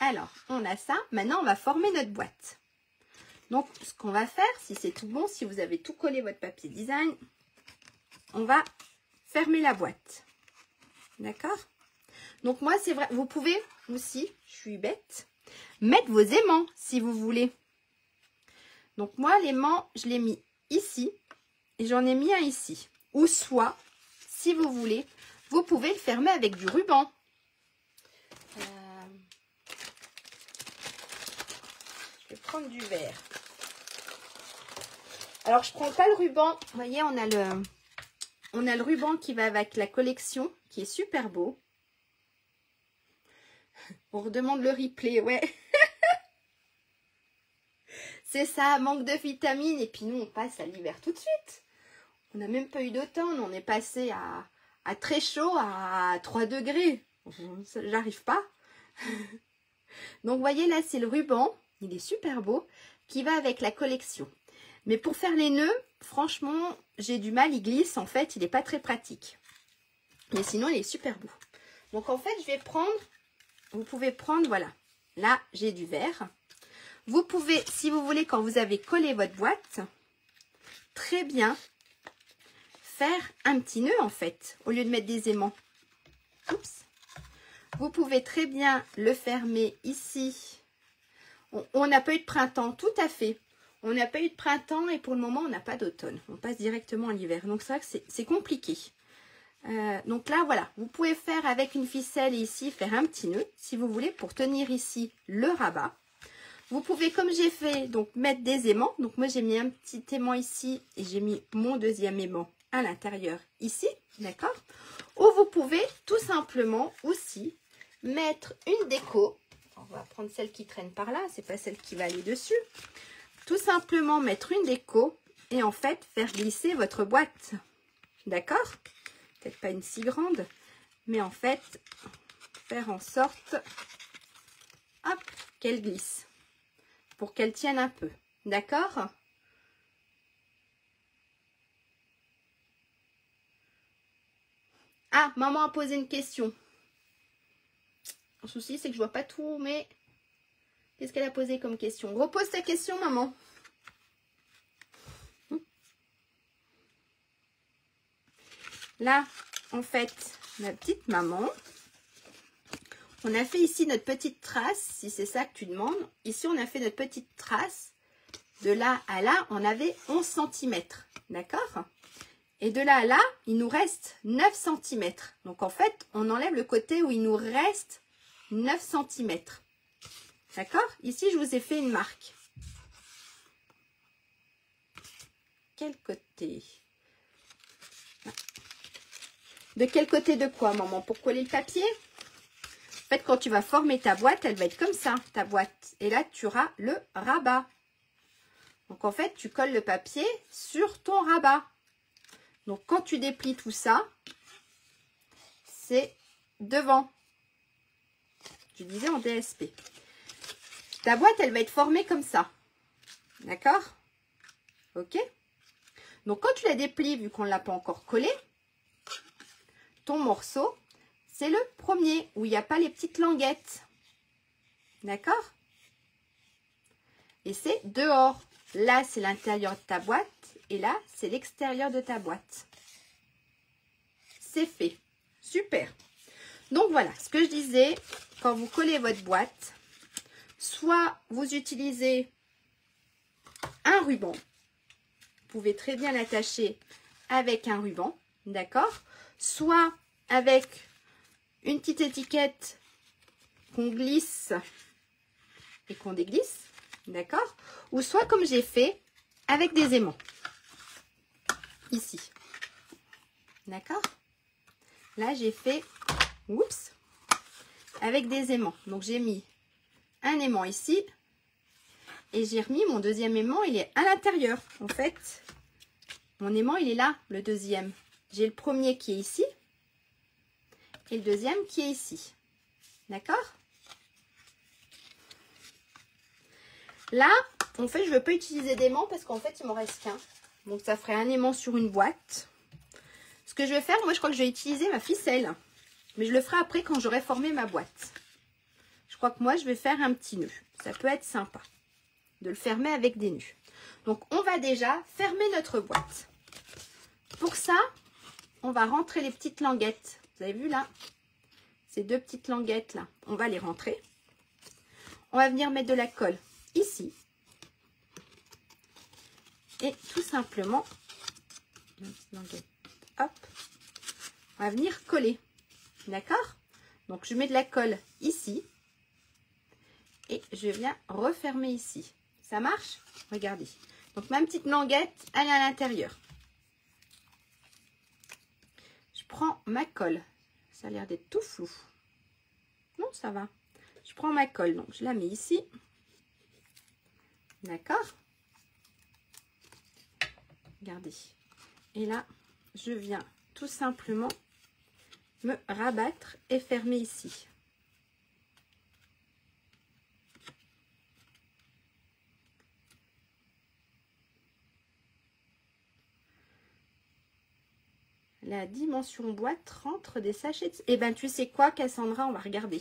Alors, on a ça. Maintenant, on va former notre boîte. Donc, ce qu'on va faire, si c'est tout bon, si vous avez tout collé votre papier design, on va fermer la boîte. D'accord? Donc moi, c'est vrai, vous pouvez aussi, je suis bête, mettre vos aimants si vous voulez. Donc moi, l'aimant, je l'ai mis ici et j'en ai mis un ici. Ou soit, si vous voulez, vous pouvez le fermer avec du ruban. Je vais prendre du vert. Alors, je prends pas le ruban. Vous voyez, on a le ruban qui va avec la collection, qui est super beau. On redemande le replay, ouais. C'est ça, manque de vitamines. Et puis nous, on passe à l'hiver tout de suite. On n'a même pas eu d'automne. On est passé à très chaud, à 3 degrés. J'arrive pas. Donc, vous voyez, là, c'est le ruban. Il est super beau. Qui va avec la collection. Mais pour faire les nœuds, franchement, j'ai du mal. Il glisse, en fait. Il n'est pas très pratique. Mais sinon, il est super beau. Donc, en fait, je vais prendre... Vous pouvez prendre, voilà. Là, j'ai du vert. Vous pouvez, si vous voulez, quand vous avez collé votre boîte, très bien faire un petit nœud, en fait, au lieu de mettre des aimants. Oups. Vous pouvez très bien le fermer ici. On n'a pas eu de printemps, tout à fait. On n'a pas eu de printemps et pour le moment, on n'a pas d'automne. On passe directement à l'hiver. Donc, c'est vrai que c'est compliqué. Donc là, voilà. Vous pouvez faire avec une ficelle et ici, faire un petit nœud, si vous voulez, pour tenir ici le rabat. Vous pouvez, comme j'ai fait, donc mettre des aimants. Donc, moi, j'ai mis un petit aimant ici et j'ai mis mon deuxième aimant à l'intérieur ici. D'accord? Ou vous pouvez tout simplement aussi mettre une déco. On va prendre celle qui traîne par là, c'est pas celle qui va aller dessus. Tout simplement mettre une déco et en fait faire glisser votre boîte. D'accord? Peut-être pas une si grande, mais en fait faire en sorte hop, qu'elle glisse pour qu'elle tienne un peu. D'accord? Ah, maman a posé une question. Le souci, c'est que je vois pas tout, mais qu'est-ce qu'elle a posé comme question? Repose ta question, maman. Là, en fait, ma petite maman, on a fait ici notre petite trace, si c'est ça que tu demandes. Ici, on a fait notre petite trace. De là à là, on avait 11 cm. D'accord? Et de là à là, il nous reste 9 cm. Donc, en fait, on enlève le côté où il nous reste 9 cm. D'accord? Ici, je vous ai fait une marque. Quel côté? De quel côté de quoi, maman? Pour coller le papier? En fait, quand tu vas former ta boîte, elle va être comme ça, ta boîte. Et là, tu auras le rabat. Donc, en fait, tu colles le papier sur ton rabat. Donc, quand tu déplies tout ça, c'est devant. Je disais en DSP. Ta boîte, elle va être formée comme ça. D'accord? Ok? Donc, quand tu la déplies, vu qu'on ne l'a pas encore collé, ton morceau, c'est le premier où il n'y a pas les petites languettes. D'accord? Et c'est dehors. Là, c'est l'intérieur de ta boîte. Et là, c'est l'extérieur de ta boîte. C'est fait. Super. Donc, voilà ce que je disais. Quand vous collez votre boîte, soit vous utilisez un ruban. Vous pouvez très bien l'attacher avec un ruban. D'accord? Soit avec une petite étiquette qu'on glisse et qu'on déglisse. D'accord? Ou soit comme j'ai fait avec des aimants. Ici. D'accord? Là, j'ai fait, oups, avec des aimants. Donc, j'ai mis un aimant ici. Et j'ai remis mon deuxième aimant, il est à l'intérieur. En fait, mon aimant, il est là, le deuxième. J'ai le premier qui est ici. Et le deuxième qui est ici. D'accord? Là, en fait, je ne veux pas utiliser d'aimant parce qu'en fait, il m'en reste qu'un. Donc, ça ferait un aimant sur une boîte. Ce que je vais faire, moi, je crois que je vais utiliser ma ficelle. Mais je le ferai après quand j'aurai formé ma boîte. Je crois que moi, je vais faire un petit nœud. Ça peut être sympa de le fermer avec des nœuds. Donc, on va déjà fermer notre boîte. Pour ça, on va rentrer les petites languettes. Vous avez vu là? Ces deux petites languettes là, on va les rentrer. On va venir mettre de la colle ici. Et tout simplement, hop, on va venir coller. D'accord? Donc je mets de la colle ici. Et je viens refermer ici. Ça marche? Regardez. Donc ma petite languette, elle est à l'intérieur. Je prends ma colle. Ça a l'air d'être tout flou. Non, ça va. Je prends ma colle, donc je la mets ici. D'accord? Regardez. Et là, je viens tout simplement me rabattre et fermer ici. La dimension boîte rentre des sachets. Eh ben, tu sais quoi, Cassandra, on va regarder.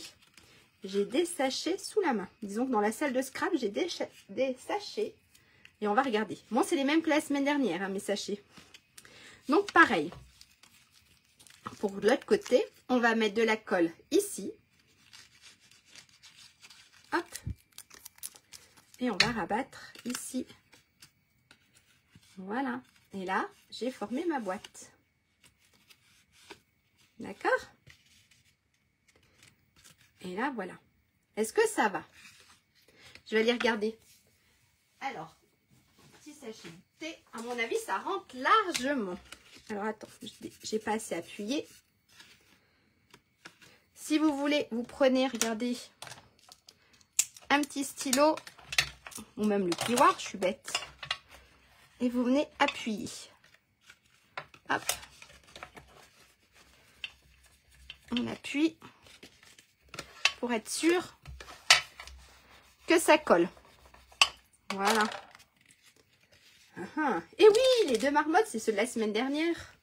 J'ai des sachets sous la main. Disons que dans la salle de scrap, j'ai des sachets. Et on va regarder. Bon, c'est les mêmes que la semaine dernière, hein, mes sachets. Donc, pareil. Pour l'autre côté, on va mettre de la colle ici. Hop. Et on va rabattre ici. Voilà. Et là, j'ai formé ma boîte. D'accord? Et là, voilà. Est-ce que ça va? Je vais aller regarder. Alors, petit sachet de thé. À mon avis, ça rentre largement. Alors, attends, j'ai pas assez appuyé. Si vous voulez, vous prenez, regardez, un petit stylo ou même le plioir, je suis bête. Et vous venez appuyer. Hop. On appuie pour être sûr que ça colle. Voilà. Et oui, les deux marmottes, c'est ceux de la semaine dernière.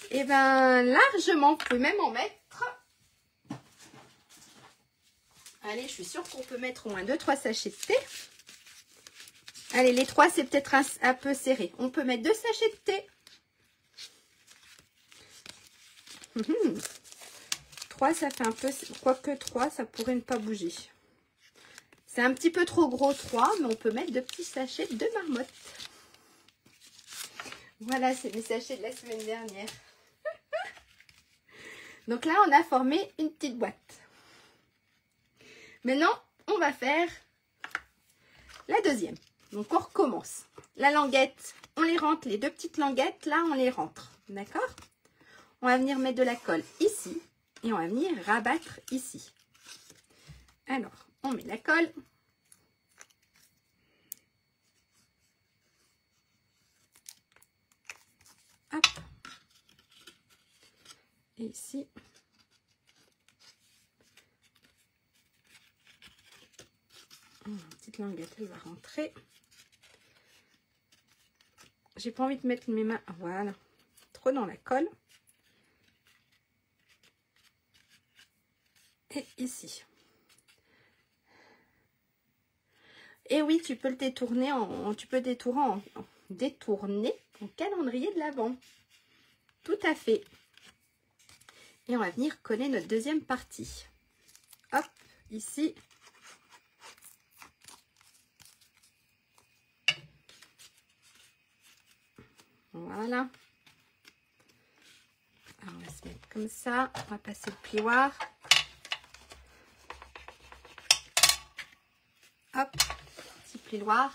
Et ben largement, vous pouvez même en mettre. Allez, je suis sûre qu'on peut mettre au moins 2-3 sachets de thé. Allez, les 3, c'est peut-être un peu serré. On peut mettre 2 sachets de thé. 3, ça fait un peu... Quoique 3, ça pourrait ne pas bouger. C'est un petit peu trop gros 3, mais on peut mettre 2 petits sachets de marmotte. Voilà, c'est mes sachets de la semaine dernière. Donc là, on a formé une petite boîte. Maintenant, on va faire la deuxième. Donc, on recommence. La languette, on les rentre. Les 2 petites languettes, là, on les rentre. D'accord? On va venir mettre de la colle ici. Et on va venir rabattre ici. Alors, on met la colle. Hop. Et ici. Une petite languette, elle va rentrer. J'ai pas envie de mettre mes mains, voilà, trop dans la colle. Et ici. Et oui, tu peux le détourner détourner en calendrier de l'Avent. Tout à fait. Et on va venir coller notre deuxième partie. Hop, ici. Voilà. Alors, on va se mettre comme ça. On va passer le plioir. Hop, petit plioir.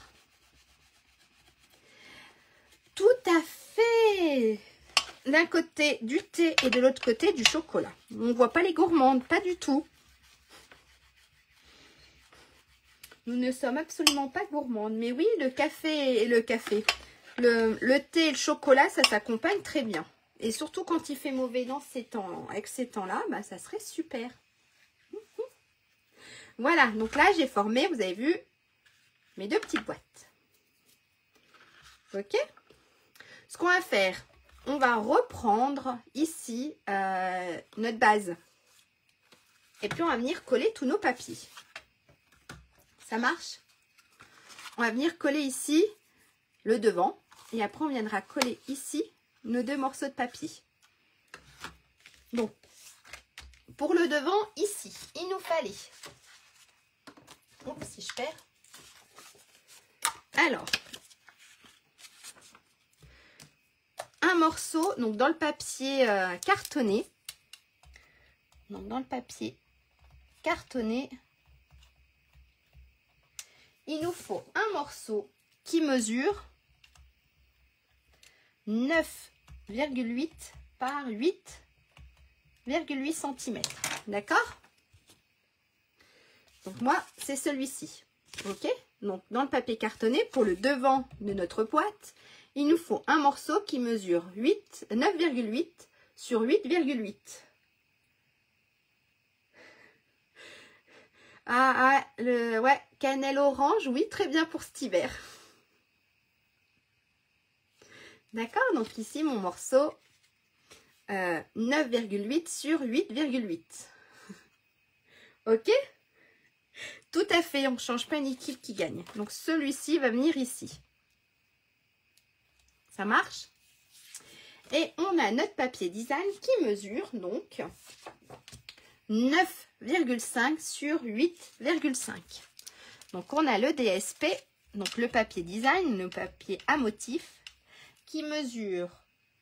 Tout à fait. D'un côté du thé et de l'autre côté du chocolat. On ne voit pas les gourmandes, pas du tout. Nous ne sommes absolument pas gourmandes. Mais oui, le café et le thé et le chocolat, ça s'accompagne très bien. Et surtout quand il fait mauvais dans ces temps, avec ces temps-là, bah, ça serait super. Voilà, donc là, j'ai formé, vous avez vu, mes 2 petites boîtes. Ok? Ce qu'on va faire, on va reprendre ici notre base. Et puis, on va venir coller tous nos papiers. Ça marche? On va venir coller ici le devant. Et après, on viendra coller ici nos 2 morceaux de papier. Donc, pour le devant, ici, il nous fallait... Oups, si je perds. Alors, un morceau, donc dans le papier cartonné. Donc, dans le papier cartonné, il nous faut un morceau qui mesure 9,8 par 8,8 cm. D'accord? Donc moi, c'est celui-ci. Ok? Donc dans le papier cartonné, pour le devant de notre boîte, il nous faut un morceau qui mesure 9,8 sur 8,8. Ouais, cannelle orange, oui, très bien pour cet hiver. D'accord, donc ici mon morceau 9,8 sur 8,8. Ok? Tout à fait, on ne change pas une équipe qui gagne. Donc celui-ci va venir ici. Ça marche? Et on a notre papier design qui mesure donc 9,5 sur 8,5. Donc on a le DSP, donc le papier design, le papier à motif, qui mesure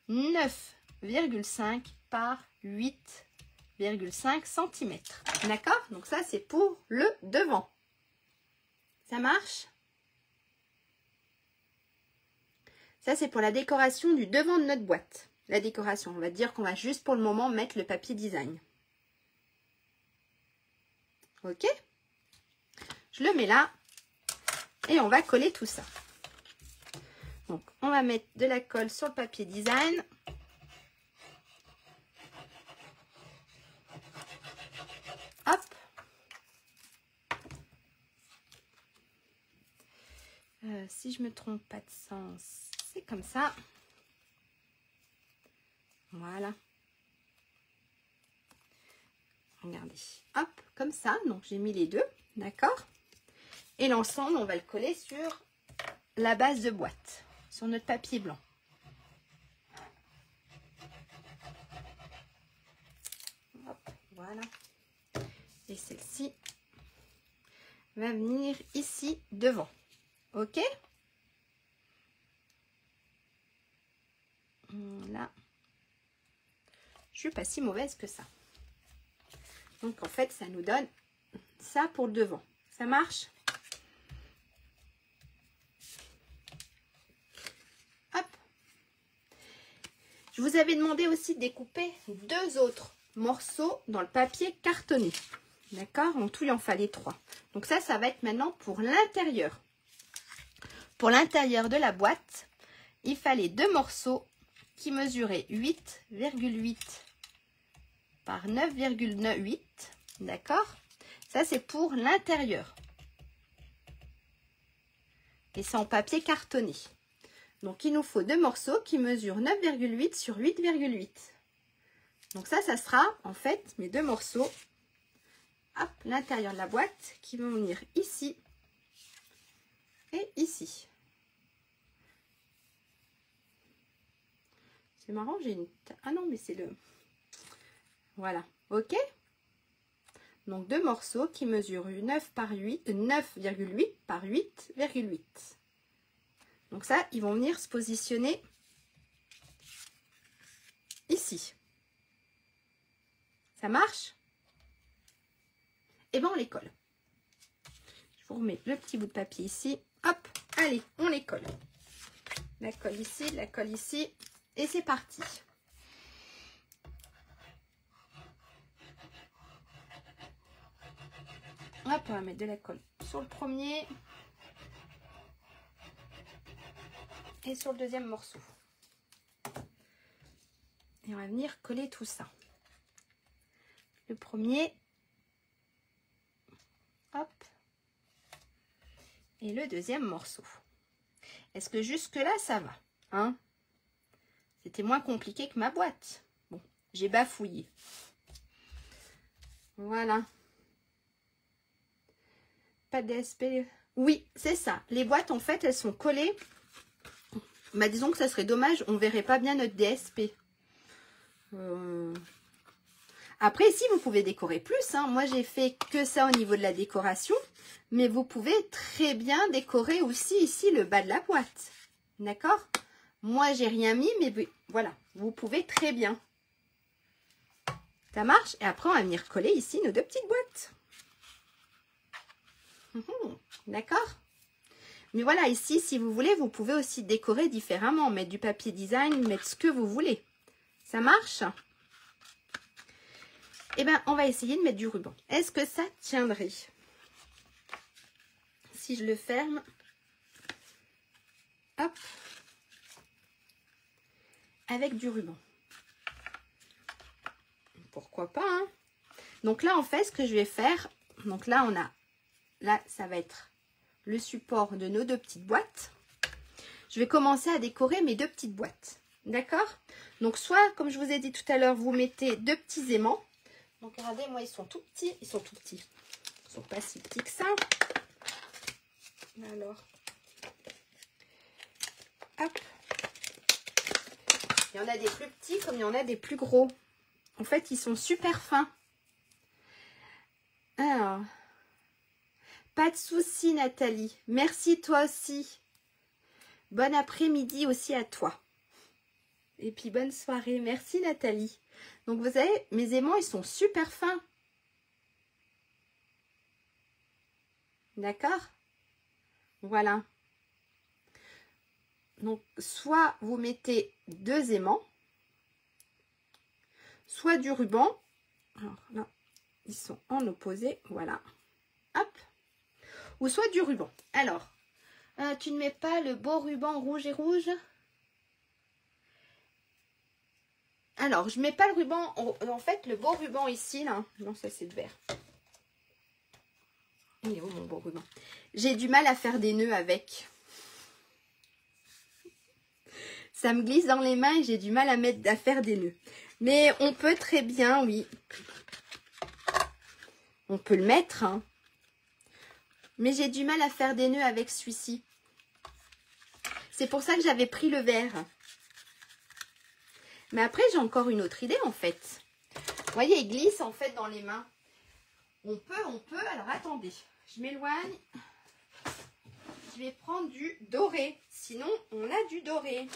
9,5 par 8,5 cm. D'accord? Donc ça, c'est pour le devant. Ça marche? Ça, c'est pour la décoration du devant de notre boîte. La décoration, on va dire qu'on va juste pour le moment mettre le papier design. Ok? Je le mets là et on va coller tout ça. Donc, on va mettre de la colle sur le papier design. Hop. Si je me trompe pas de sens, c'est comme ça. Voilà. Regardez. Hop, comme ça. Donc, j'ai mis les deux. D'accord? Et l'ensemble, on va le coller sur la base de boîte, sur notre papier blanc. Hop, voilà. Et celle-ci va venir ici devant. Ok? Là. Je suis pas si mauvaise que ça. Donc, en fait, ça nous donne ça pour le devant. Ça marche? Hop. Je vous avais demandé aussi de découper 2 autres morceaux dans le papier cartonné. D'accord? En tout, il en fallait 3. Donc ça, ça va être maintenant pour l'intérieur. Pour l'intérieur de la boîte, il fallait 2 morceaux qui mesuraient 8,8 par 9,8. D'accord? Ça, c'est pour l'intérieur. Et c'est en papier cartonné. Donc, il nous faut 2 morceaux qui mesurent 9,8 sur 8,8. Donc ça sera en fait mes 2 morceaux. Hop, l'intérieur de la boîte qui vont venir ici et ici. C'est marrant, j'ai une... Ah non, mais c'est le... Voilà, ok. Donc 2 morceaux qui mesurent 9,8 par 8,8. Donc ça, ils vont venir se positionner ici. Ça marche? Et bien, on les colle. Je vous remets le petit bout de papier ici. Hop, allez, on les colle. La colle ici, la colle ici. Et c'est parti. Hop, on va mettre de la colle sur le premier. Et sur le deuxième morceau. Et on va venir coller tout ça. Le premier. Hop. Et le deuxième morceau. Est-ce que jusque-là, ça va, hein? C'était moins compliqué que ma boîte. Bon, j'ai bafouillé. Voilà. Pas de DSP. Oui, c'est ça. Les boîtes, en fait, elles sont collées Bah, disons que ça serait dommage, on verrait pas bien notre DSP. Après, ici, vous pouvez décorer plus. Hein. Moi, j'ai fait que ça au niveau de la décoration. Mais vous pouvez très bien décorer aussi ici le bas de la boîte. D'accord? Moi, j'ai rien mis, mais voilà. Vous pouvez très bien. Ça marche? Et après, on va venir coller ici nos deux petites boîtes. D'accord? Mais voilà, ici, si vous voulez, vous pouvez aussi décorer différemment. Mettre du papier design, mettre ce que vous voulez. Ça marche? Eh bien, on va essayer de mettre du ruban. Est-ce que ça tiendrait? Si je le ferme, hop, avec du ruban. Pourquoi pas, hein? Donc là, en fait, ce que je vais faire, donc là, là, ça va être le support de nos deux petites boîtes. Je vais commencer à décorer mes deux petites boîtes. D'accord? Donc, soit, comme je vous ai dit tout à l'heure, vous mettez deux petits aimants. Donc, regardez, moi, ils sont tout petits. Ils sont tout petits. Ils ne sont pas si petits que ça. Alors, hop. Il y en a des plus petits comme il y en a des plus gros. En fait, ils sont super fins. Alors, pas de souci, Nathalie. Merci, toi aussi. Bon après-midi aussi à toi. Et puis, bonne soirée. Merci, Nathalie. Donc, vous savez, mes aimants, ils sont super fins. D'accord? Voilà. Donc, soit vous mettez deux aimants, soit du ruban. Alors là, ils sont en opposé. Voilà. Hop. Ou soit du ruban. Alors, tu ne mets pas le beau ruban rouge et rouge? Alors, je ne mets pas le ruban. En fait, le beau ruban ici, là. Non, ça, c'est le vert. Il est où mon beau ruban? J'ai du mal à faire des nœuds avec. Ça me glisse dans les mains et j'ai du mal à faire des nœuds. Mais on peut très bien, oui. On peut le mettre, hein. Mais j'ai du mal à faire des nœuds avec celui-ci. C'est pour ça que j'avais pris le vert. Mais après, j'ai encore une autre idée, en fait. Vous voyez, il glisse, en fait, dans les mains. On peut. Alors, attendez. Je m'éloigne. Je vais prendre du doré. Sinon, on a du doré.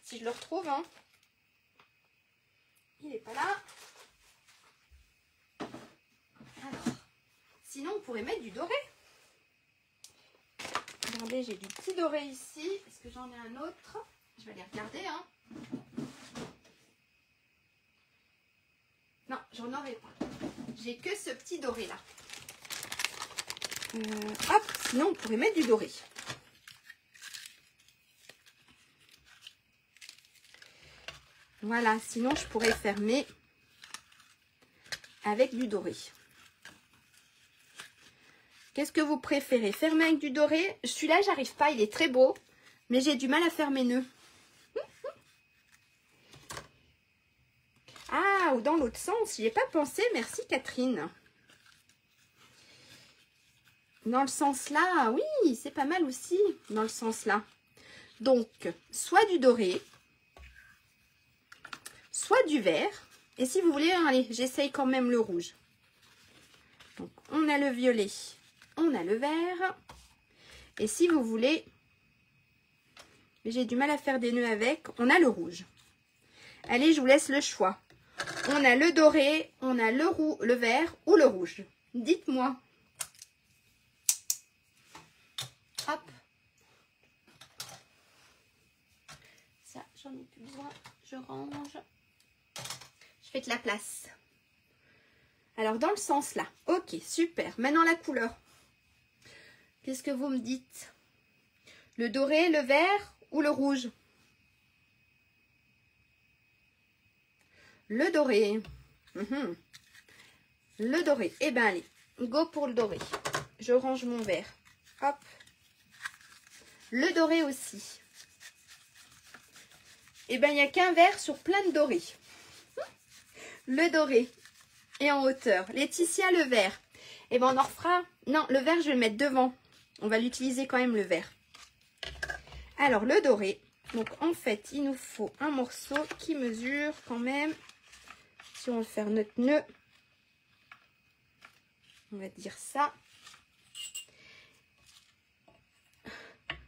Si je le retrouve, hein. Il n'est pas là. Alors, sinon, on pourrait mettre du doré. Regardez, j'ai du petit doré ici. Est-ce que j'en ai un autre? Je vais aller regarder, hein. Non, j'en aurai pas. J'ai que ce petit doré là. Hop, sinon on pourrait mettre du doré. Voilà, sinon je pourrais fermer avec du doré. Qu'est-ce que vous préférez? Fermer avec du doré? Celui-là, j'arrive pas, il est très beau, mais j'ai du mal à faire mes nœuds. Ah, ou dans l'autre sens, j'y ai pas pensé, merci Catherine. Dans le sens là, oui, c'est pas mal aussi, dans le sens là. Donc, soit du doré, soit du vert. Et si vous voulez, allez, j'essaye quand même le rouge. Donc, on a le violet, on a le vert. Et si vous voulez, mais j'ai du mal à faire des nœuds avec, on a le rouge. Allez, je vous laisse le choix. On a le doré, on a le vert ou le rouge. Dites-moi. Hop. Ça, j'en ai plus besoin. Je range. Je fais de la place. Alors, dans le sens là. Ok, super. Maintenant, la couleur. Qu'est-ce que vous me dites? Le doré, le vert ou le rouge? Le doré. Le doré. Eh bien, allez. Go pour le doré. Je range mon vert. Hop. Le doré aussi. Eh bien, il n'y a qu'un vert sur plein de dorés. Le doré. Et en hauteur. Laetitia, le vert. Eh bien, on en refera. Non, le vert, je vais le mettre devant. On va l'utiliser quand même, le vert. Alors, le doré. Donc en fait, il nous faut un morceau qui mesure quand même, si on veut faire notre nœud, on va dire ça.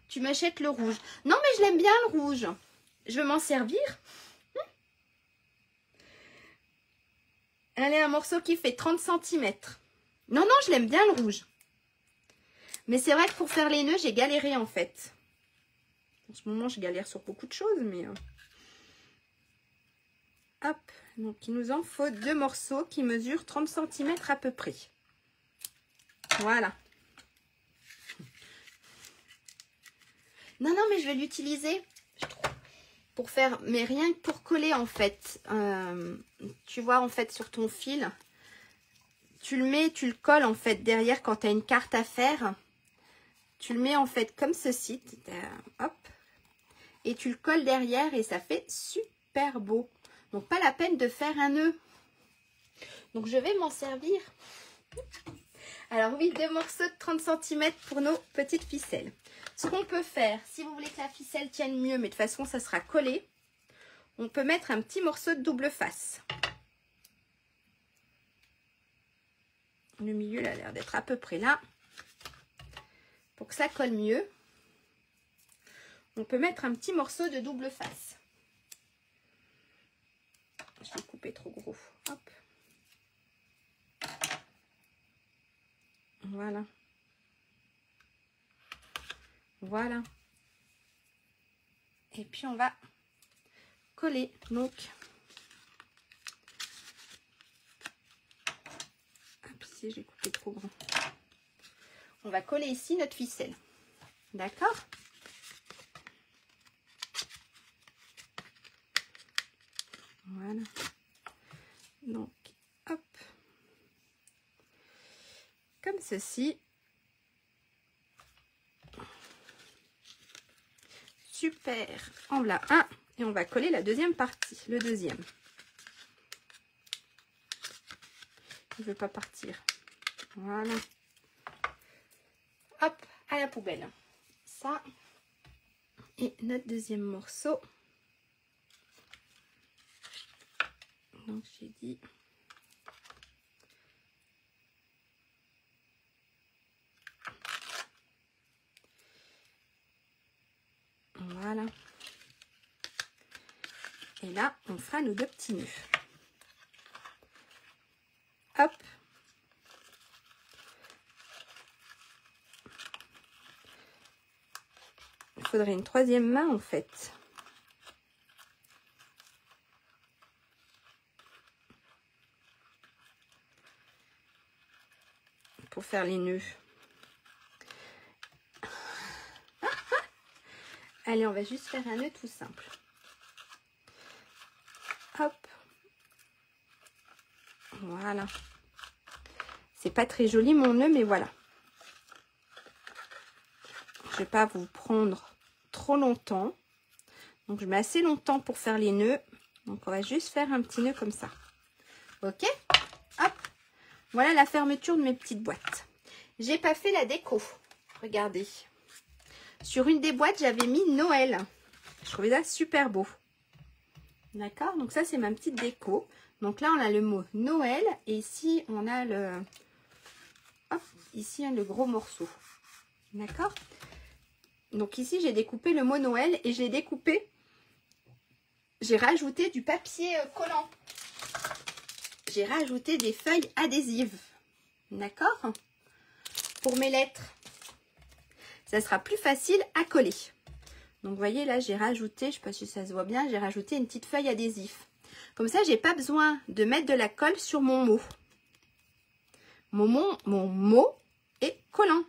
Tu m'achètes le rouge. Non, mais je l'aime bien le rouge. Je veux m'en servir. Allez, un morceau qui fait 30 cm. Non, non, je l'aime bien le rouge. Mais c'est vrai que pour faire les nœuds, j'ai galéré en fait. En ce moment, je galère sur beaucoup de choses, mais... Hop, donc il nous en faut 2 morceaux qui mesurent 30 cm à peu près. Voilà. Non, non, mais je vais l'utiliser pour faire, mais rien que pour coller en fait. Tu vois en fait sur ton fil, tu le mets, tu le colles en fait derrière quand tu as une carte à faire. Tu le mets en fait comme ceci, hop, et tu le colles derrière et ça fait super beau. Donc pas la peine de faire un nœud. Donc je vais m'en servir. Alors oui, 2 morceaux de 30 cm pour nos petites ficelles. Ce qu'on peut faire, si vous voulez que la ficelle tienne mieux, mais de toute façon ça sera collé, on peut mettre un petit morceau de double face. Le milieu là, a l'air d'être à peu près là. Pour que ça colle mieux, on peut mettre un petit morceau de double face. Je l'ai coupé trop gros. Hop. Voilà. Voilà. Et puis on va coller. Donc, hop, ici j'ai coupé trop grand. On va coller ici notre ficelle. D'accord? Voilà. Donc, hop. Comme ceci. Super. En voilà un. Et on va coller la deuxième partie. Le deuxième. Il ne veut pas partir. Voilà. Hop, à la poubelle. Ça. Et notre deuxième morceau. Donc j'ai dit... Voilà. Et là, on fera nos 2 petits nœuds. Hop. Il faudrait une 3e main en fait. Pour faire les nœuds. Allez, on va juste faire un nœud tout simple. Hop. Voilà. C'est pas très joli mon nœud, mais voilà. Je vais pas vous prendre trop longtemps. Donc je mets assez longtemps pour faire les nœuds. Donc on va juste faire un petit nœud comme ça. Ok? Hop. Voilà la fermeture de mes petites boîtes. J'ai pas fait la déco. Regardez. Sur une des boîtes, j'avais mis Noël. Je trouvais ça super beau. D'accord? Donc ça, c'est ma petite déco. Donc là, on a le mot Noël. Et ici, on a le... Hop, ici, le gros morceau. D'accord? Donc ici, j'ai découpé le mot Noël et j'ai découpé... J'ai rajouté du papier collant. J'ai rajouté des feuilles adhésives. D'accord? Pour mes lettres. Ça sera plus facile à coller. Donc, vous voyez, là, j'ai rajouté, je ne sais pas si ça se voit bien, j'ai rajouté une petite feuille adhésive. Comme ça, j'ai pas besoin de mettre de la colle sur mon mot. Mon mot est collant.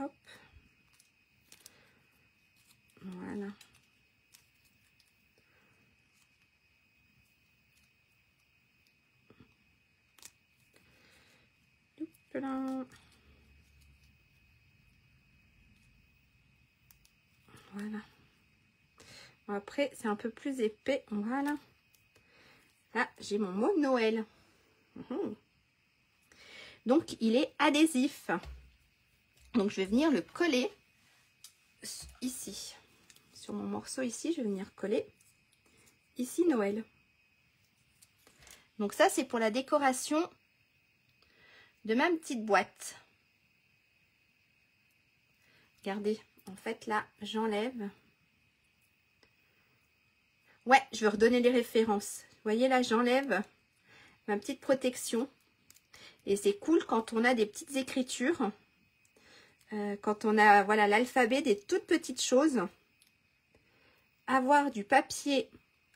Hop. Voilà. Voilà. Voilà. Après, c'est un peu plus épais. Voilà. Là, j'ai mon mot Noël. Donc, il est adhésif. Donc je vais venir le coller ici. Sur mon morceau ici, je vais venir coller ici Noël. Donc ça, c'est pour la décoration de ma petite boîte. Regardez, en fait là, j'enlève. Ouais, je vais redonner les références. Vous voyez là, j'enlève ma petite protection. Et c'est cool quand on a des petites écritures. Quand on a voilà l'alphabet, des toutes petites choses. Avoir du papier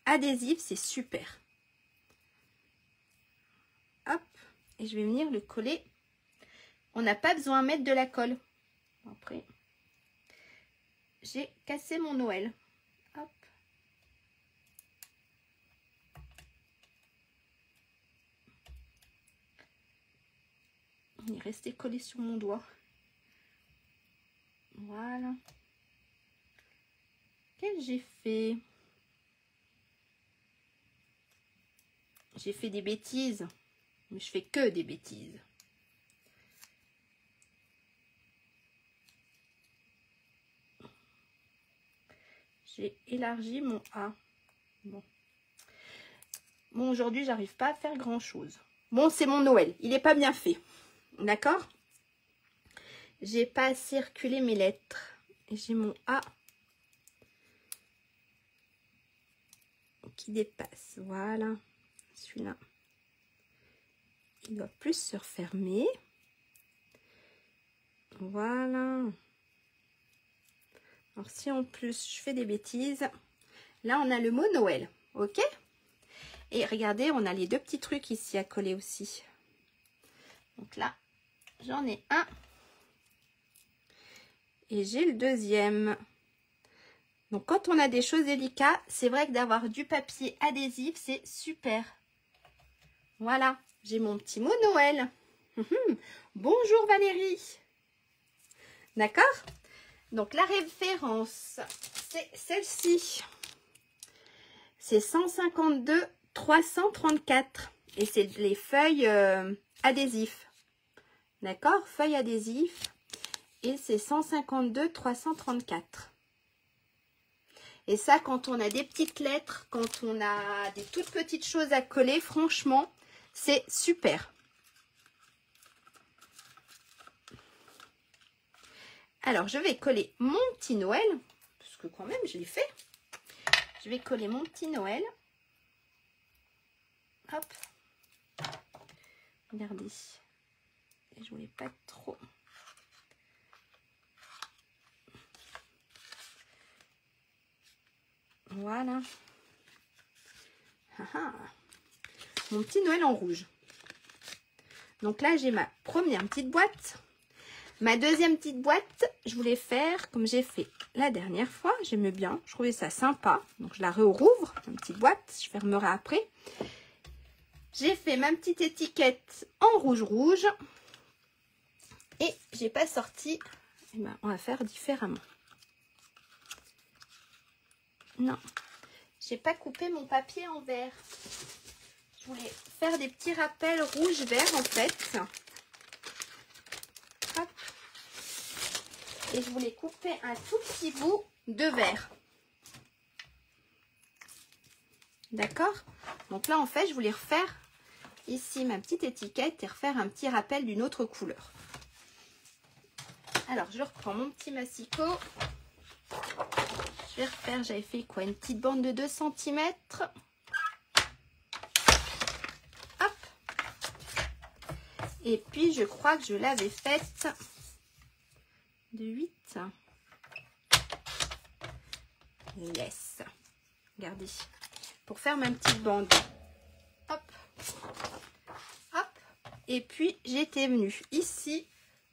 adhésif, c'est super. Hop, et je vais venir le coller. On n'a pas besoin de mettre de la colle. Après, j'ai cassé mon Noël. Hop. Il est resté collé sur mon doigt. Voilà. Qu'est-ce que j'ai fait? J'ai fait des bêtises. Mais je fais que des bêtises. J'ai élargi mon A. Bon, aujourd'hui, j'arrive pas à faire grand-chose. Bon, c'est mon Noël. Il n'est pas bien fait. D'accord? J'ai pas circulé mes lettres. Et j'ai mon A qui dépasse. Voilà. Celui-là. Il doit plus se refermer. Voilà. Alors, si en plus je fais des bêtises, là, on a le mot Noël. Ok? Et regardez, on a les deux petits trucs ici à coller aussi. Donc là, j'en ai un. Et j'ai le deuxième. Donc, quand on a des choses délicates, c'est vrai que d'avoir du papier adhésif, c'est super. Voilà, j'ai mon petit mot Noël. Bonjour Valérie. D'accord? Donc, la référence, c'est celle-ci. C'est 152 334. Et c'est les feuilles adhésifs. D'accord? Feuilles adhésifs. Et c'est 152 334. Et ça, quand on a des petites lettres, quand on a des toutes petites choses à coller, franchement, c'est super. Alors, je vais coller mon petit Noël, parce que quand même, je l'ai fait. Je vais coller mon petit Noël. Hop. Regardez. Et je voulais pas trop. Voilà. Mon petit Noël en rouge. Donc là, j'ai ma première petite boîte. Ma deuxième petite boîte, je voulais faire comme j'ai fait la dernière fois. J'aimais bien, je trouvais ça sympa. Donc je la rouvre, une petite boîte, je fermerai après. J'ai fait ma petite étiquette en rouge. Et j'ai pas sorti. Eh ben, on va faire différemment. Non, j'ai pas coupé mon papier en vert. Je voulais faire des petits rappels rouge-vert en fait. Hop. Et je voulais couper un tout petit bout de vert. D'accord? Donc là en fait je voulais refaire ici ma petite étiquette et refaire un petit rappel d'une autre couleur. Alors je reprends mon petit massicot. Je vais refaire, j'avais fait quoi? Une petite bande de 2 cm. Hop. Et puis je crois que je l'avais faite de 8. Yes. Regardez. Pour faire ma petite bande. Hop. Hop. Et puis j'étais venue ici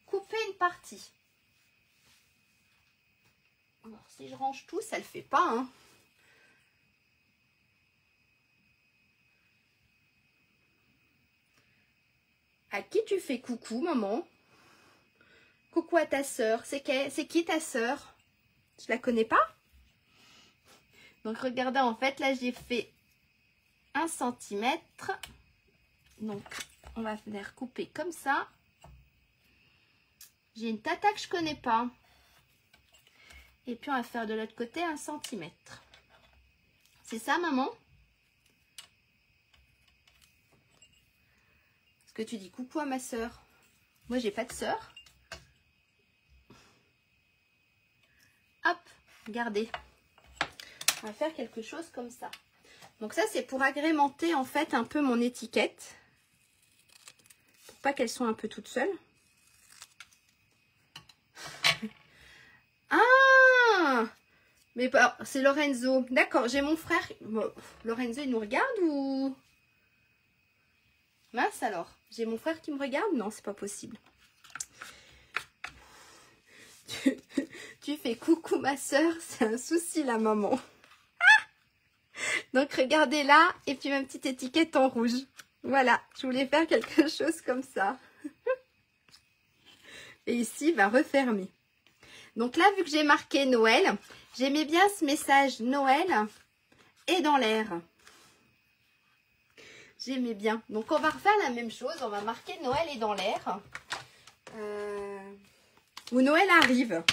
couper une partie. Alors, si je range tout, ça le fait pas, hein. À qui tu fais coucou, maman? Coucou à ta sœur. C'est qui ta sœur? Je la connais pas? Donc, regardez, en fait, là, j'ai fait 1 cm. Donc, on va venir couper comme ça. J'ai une tata que je connais pas. Et puis on va faire de l'autre côté 1 cm. C'est ça, maman? Est-ce que tu dis coucou à ma soeur? Moi, j'ai pas de soeur. Hop, regardez. On va faire quelque chose comme ça. Donc ça, c'est pour agrémenter en fait un peu mon étiquette. Pour pas qu'elle soit un peu toute seule. Ah! Mais c'est Lorenzo. D'accord, j'ai mon frère. Bon, Lorenzo, il nous regarde ou... Mince alors. J'ai mon frère qui me regarde? Non, c'est pas possible. Tu fais coucou ma soeur, c'est un souci la maman. Donc regardez là, et puis ma petite étiquette en rouge. Voilà, je voulais faire quelque chose comme ça. Et ici, va refermer. Donc là, vu que j'ai marqué Noël, j'aimais bien ce message Noël est dans l'air. J'aimais bien. Donc on va refaire la même chose, on va marquer Noël est dans l'air. Ou Noël arrive.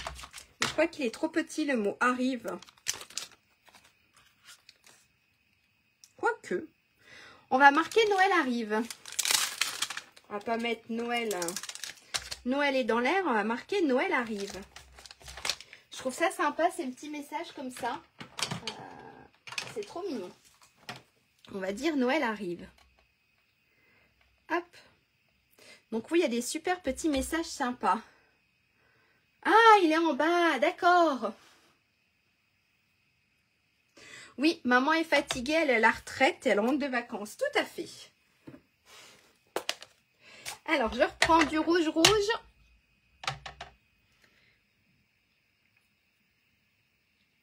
Je crois qu'il est trop petit le mot arrive. Quoique. On va marquer Noël arrive. On va pas mettre Noël. Noël est dans l'air, on va marquer Noël arrive. Je trouve ça sympa, ces petits messages comme ça. C'est trop mignon. On va dire Noël arrive. Hop. Donc oui, il y a des super petits messages sympas. Ah, il est en bas, d'accord. Oui, maman est fatiguée, elle est à la retraite, elle rentre de vacances. Tout à fait. Alors, je reprends du rouge.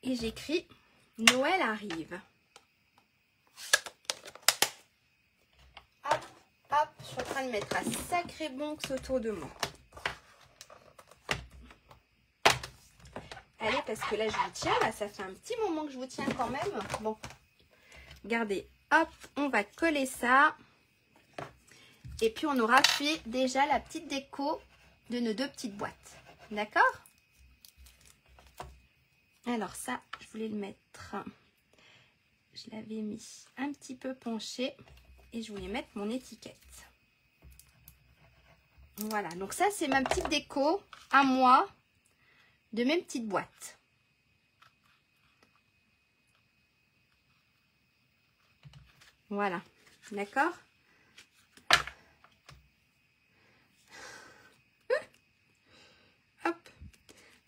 Et j'écris Noël arrive. Hop, hop, je suis en train de mettre un sacré bonx autour de moi. Allez, parce que là, je vous tiens. Là, ça fait un petit moment que je vous tiens quand même. Bon, regardez. Hop, on va coller ça. Et puis, on aura fait déjà la petite déco de nos 2 petites boîtes. D'accord? Alors ça, je voulais le mettre. Je l'avais mis un petit peu penché. Et je voulais mettre mon étiquette. Voilà, donc ça, c'est ma petite déco à moi. De mes petites boîtes. Voilà, d'accord? Hop,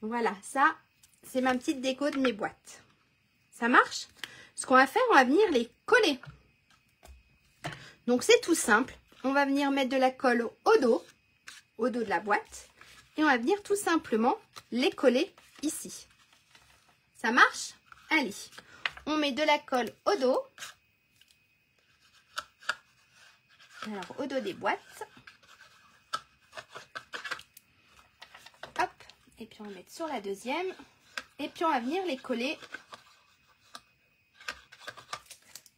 voilà, ça, c'est ma petite déco de mes boîtes. Ça marche? Ce qu'on va faire, on va venir les coller. Donc, c'est tout simple. On va venir mettre de la colle au dos de la boîte. Et on va venir tout simplement les coller ici. Ça marche? Allez, on met de la colle au dos. Alors, au dos des boîtes. Hop, et puis on va mettre sur la deuxième. Et puis on va venir les coller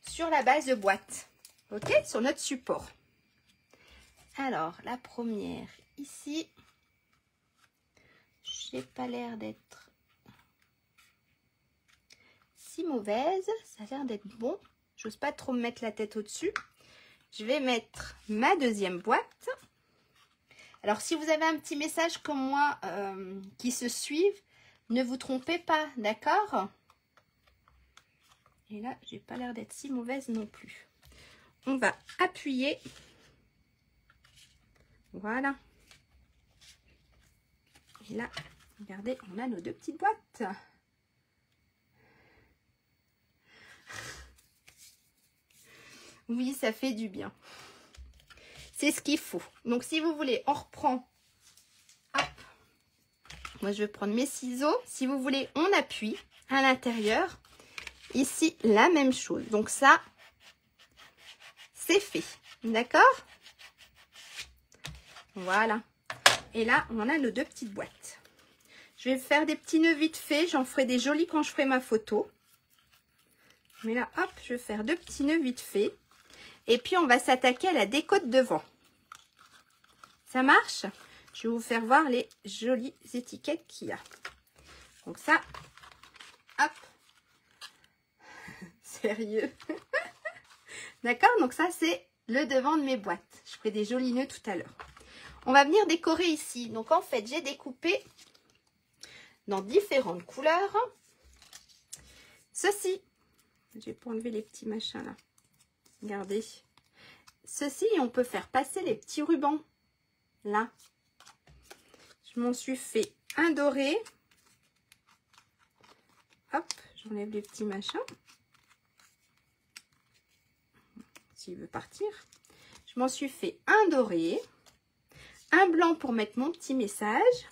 sur la base de boîte. Ok? Sur notre support. Alors, la première ici. J'ai pas l'air d'être si mauvaise. Ça a l'air d'être bon. J'ose pas trop me mettre la tête au-dessus. Je vais mettre ma deuxième boîte. Alors, si vous avez un petit message comme moi qui se suivent, ne vous trompez pas, d'accord? Et là, j'ai pas l'air d'être si mauvaise non plus. On va appuyer. Voilà. Et là, regardez, on a nos 2 petites boîtes. Oui, ça fait du bien. C'est ce qu'il faut. Donc, si vous voulez, on reprend. Hop. Moi, je vais prendre mes ciseaux. Si vous voulez, on appuie à l'intérieur. Ici, la même chose. Donc, ça, c'est fait. D'accord? Voilà. Et là, on a nos 2 petites boîtes. Je vais faire des petits nœuds vite fait. J'en ferai des jolis quand je ferai ma photo. Mais là, hop, je vais faire 2 petits nœuds vite fait. Et puis, on va s'attaquer à la déco de devant. Ça marche? Je vais vous faire voir les jolies étiquettes qu'il y a. Donc ça, hop. Sérieux. D'accord, donc ça c'est le devant de mes boîtes. Je ferai des jolis nœuds tout à l'heure. On va venir décorer ici. Donc en fait, j'ai découpé dans différentes couleurs. Ceci. Je vais pas enlever les petits machins là. Regardez. Ceci, on peut faire passer les petits rubans. Là. Je m'en suis fait un doré. Hop, j'enlève les petits machins. S'il veut partir. Je m'en suis fait un doré. Un blanc pour mettre mon petit message.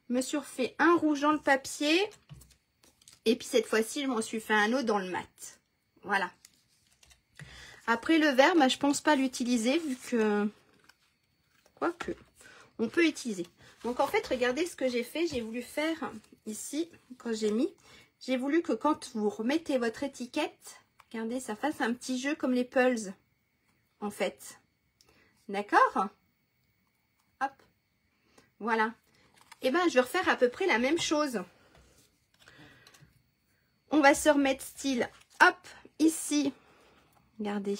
Me suis refait un rouge dans le papier. Et puis cette fois-ci, je m'en suis fait un autre dans le mat. Voilà. Après le vert, bah, je pense pas l'utiliser vu que... Quoique, on peut utiliser. Donc en fait, regardez ce que j'ai fait. J'ai voulu faire ici, quand j'ai mis, j'ai voulu que quand vous remettez votre étiquette, regardez, ça fasse un petit jeu comme les Pulse, en fait. D'accord? Hop. Voilà. Et ben, je vais refaire à peu près la même chose. On va se remettre style, hop, ici. Regardez.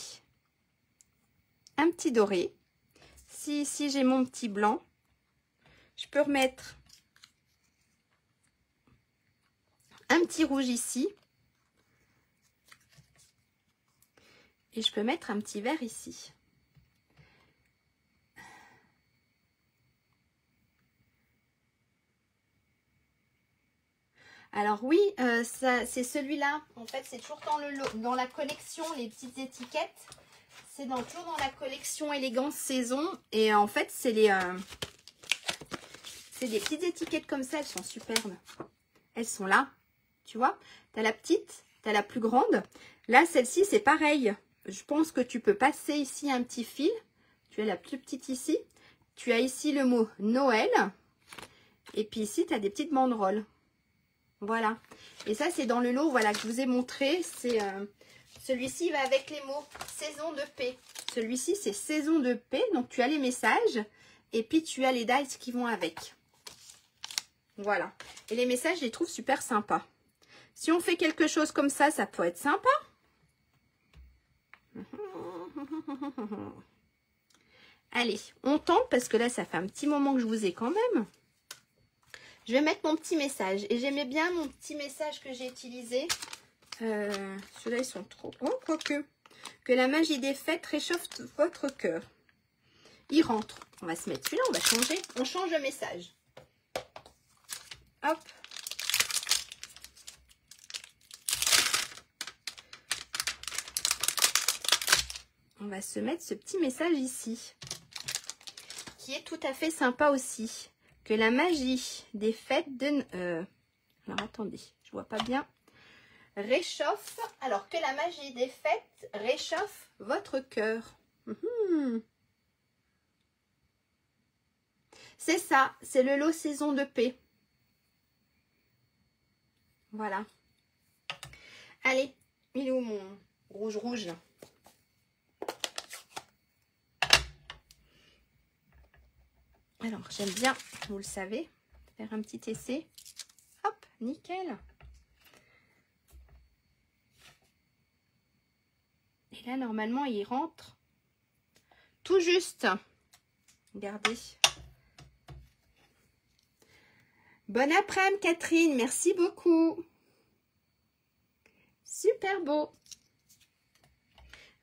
Un petit doré. Si ici, j'ai mon petit blanc, je peux remettre un petit rouge ici. Et je peux mettre un petit vert ici. Alors oui, c'est celui-là. En fait, c'est toujours dans la collection, les petites étiquettes. C'est toujours dans la collection Élégance Saison. Et en fait, c'est des petites étiquettes comme ça. Elles sont superbes. Elles sont là. Tu vois, tu as la petite, tu as la plus grande. Là, celle-ci, c'est pareil. Je pense que tu peux passer ici un petit fil. Tu as la plus petite ici. Tu as ici le mot Noël. Et puis ici, tu as des petites banderoles. Voilà. Et ça, c'est dans le lot, voilà, que je vous ai montré. C'est celui-ci va avec les mots saison de paix. Celui-ci, c'est saison de paix. Donc, tu as les messages et puis tu as les dies qui vont avec. Voilà. Et les messages, je les trouve super sympas. Si on fait quelque chose comme ça, ça peut être sympa. Allez, on tente parce que là, ça fait un petit moment que je vous ai quand même. Je vais mettre mon petit message. Et j'aimais bien mon petit message que j'ai utilisé. Ceux-là, ils sont trop... Oh, quoique. Que la magie des fêtes réchauffe votre cœur. Il rentre. On va se mettre celui-là, on va changer. On change le message. Hop. On va se mettre ce petit message ici. Qui est tout à fait sympa aussi. Que la magie des fêtes de... alors, attendez, je vois pas bien. Réchauffe... Alors, que la magie des fêtes réchauffe votre cœur. C'est ça, c'est le lot saison de paix. Voilà. Allez, il est où mon rouge là? Alors, j'aime bien, vous le savez, faire un petit essai. Hop, nickel. Et là, normalement, il rentre tout juste. Regardez. Bon après-midi, Catherine. Merci beaucoup. Super beau.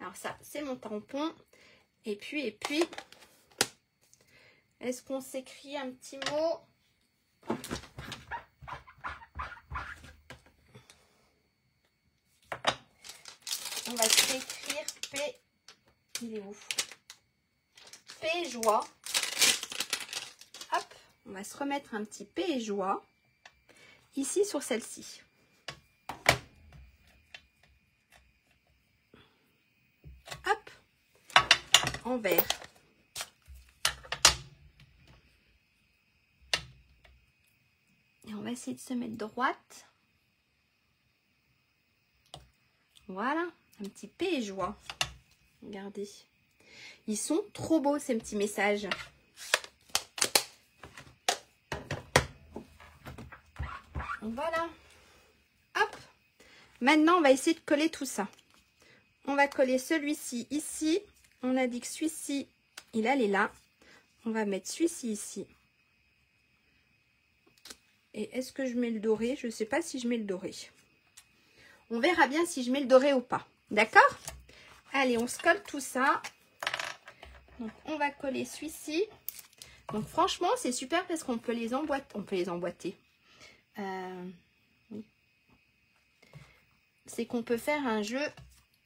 Alors ça, c'est mon tampon. Et puis... Est-ce qu'on s'écrit un petit mot? On va s'écrire P. Il est où? P joie. Hop, on va se remettre un petit P et joie. Ici sur celle-ci. Hop, en vert. Et on va essayer de se mettre droite. Voilà, un petit P et joie. Regardez. Ils sont trop beaux ces petits messages. Voilà. Hop. Maintenant, on va essayer de coller tout ça. On va coller celui-ci ici. On a dit que celui-ci, il allait là. On va mettre celui-ci ici. Et est-ce que je mets le doré? Je ne sais pas si je mets le doré. On verra bien si je mets le doré ou pas. D'accord? Allez, on se colle tout ça. Donc, on va coller celui-ci. Donc, franchement, c'est super parce qu'on peut les emboîter. On peut les emboîter. Oui. C'est qu'on peut faire un jeu,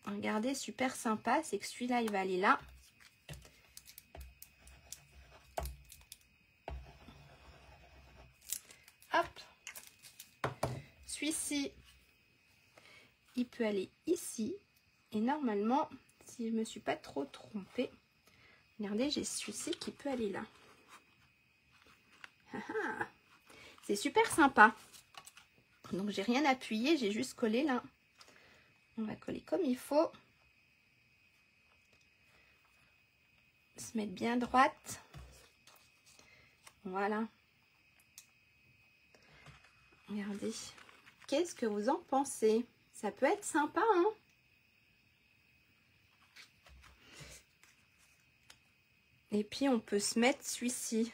regardez, super sympa. C'est que celui-là, il va aller là. Hop. Celui-ci, il peut aller ici. Et normalement, si je ne me suis pas trop trompée, regardez, j'ai celui-ci qui peut aller là. C'est super sympa. Donc, j'ai rien appuyé, j'ai juste collé là. On va coller comme il faut. Se mettre bien droite. Voilà. Regardez. Qu'est-ce que vous en pensez? Ça peut être sympa, hein? Et puis, on peut se mettre celui-ci.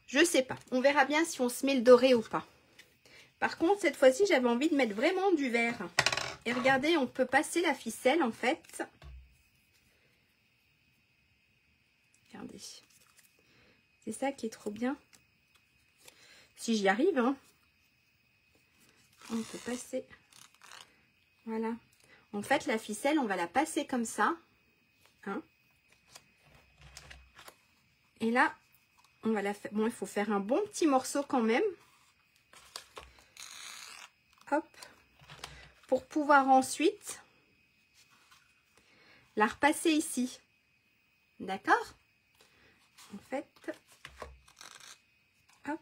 Je sais pas. On verra bien si on se met le doré ou pas. Par contre, cette fois-ci, j'avais envie de mettre vraiment du vert. Et regardez, on peut passer la ficelle, en fait. Regardez. C'est ça qui est trop bien. Si j'y arrive, hein. On peut passer. Voilà. En fait, la ficelle, on va la passer comme ça. Hein. Et là, on va la faire. Bon, il faut faire un bon petit morceau quand même. Hop. Pour pouvoir ensuite la repasser ici. D'accord? En fait, hop.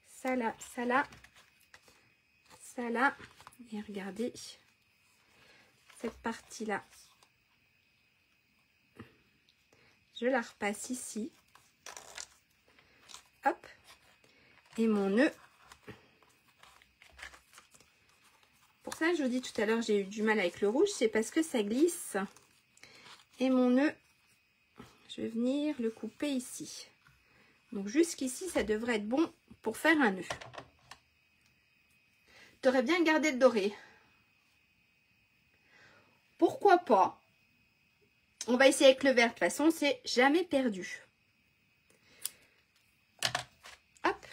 Ça là, ça là, ça là. Et regardez, cette partie-là, je la repasse ici. Hop. Et mon nœud. Pour ça, je vous dis tout à l'heure, j'ai eu du mal avec le rouge, c'est parce que ça glisse. Et mon nœud, je vais venir le couper ici. Donc jusqu'ici, ça devrait être bon pour faire un nœud. Tu aurais bien gardé le doré. Pourquoi pas? On va essayer avec le vert. De toute façon, c'est jamais perdu. Hop.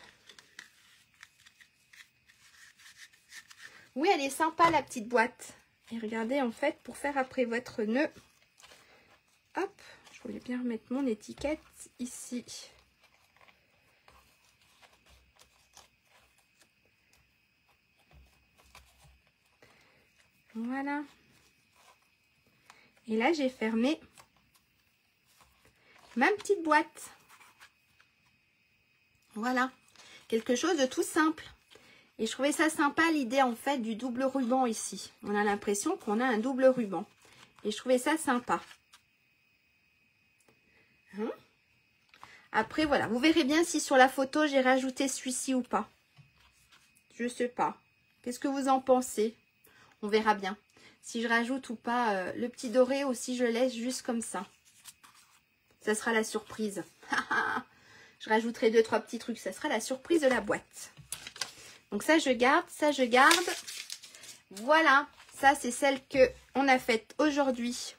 Oui, elle est sympa, la petite boîte. Et regardez, en fait, pour faire après votre nœud, hop, je voulais bien remettre mon étiquette ici. Voilà. Et là, j'ai fermé ma petite boîte. Voilà. Quelque chose de tout simple. Et je trouvais ça sympa, l'idée, en fait, du double ruban ici. On a l'impression qu'on a un double ruban. Et je trouvais ça sympa. Hein? Après, voilà. Vous verrez bien si sur la photo, j'ai rajouté celui-ci ou pas. Je sais pas. Qu'est-ce que vous en pensez? On verra bien. Si je rajoute ou pas le petit doré ou si je laisse juste comme ça. Ça sera la surprise. Je rajouterai 2-3 petits trucs. Ça sera la surprise de la boîte. Donc ça, je garde. Ça, je garde. Voilà. Ça, c'est celle qu'on a faite aujourd'hui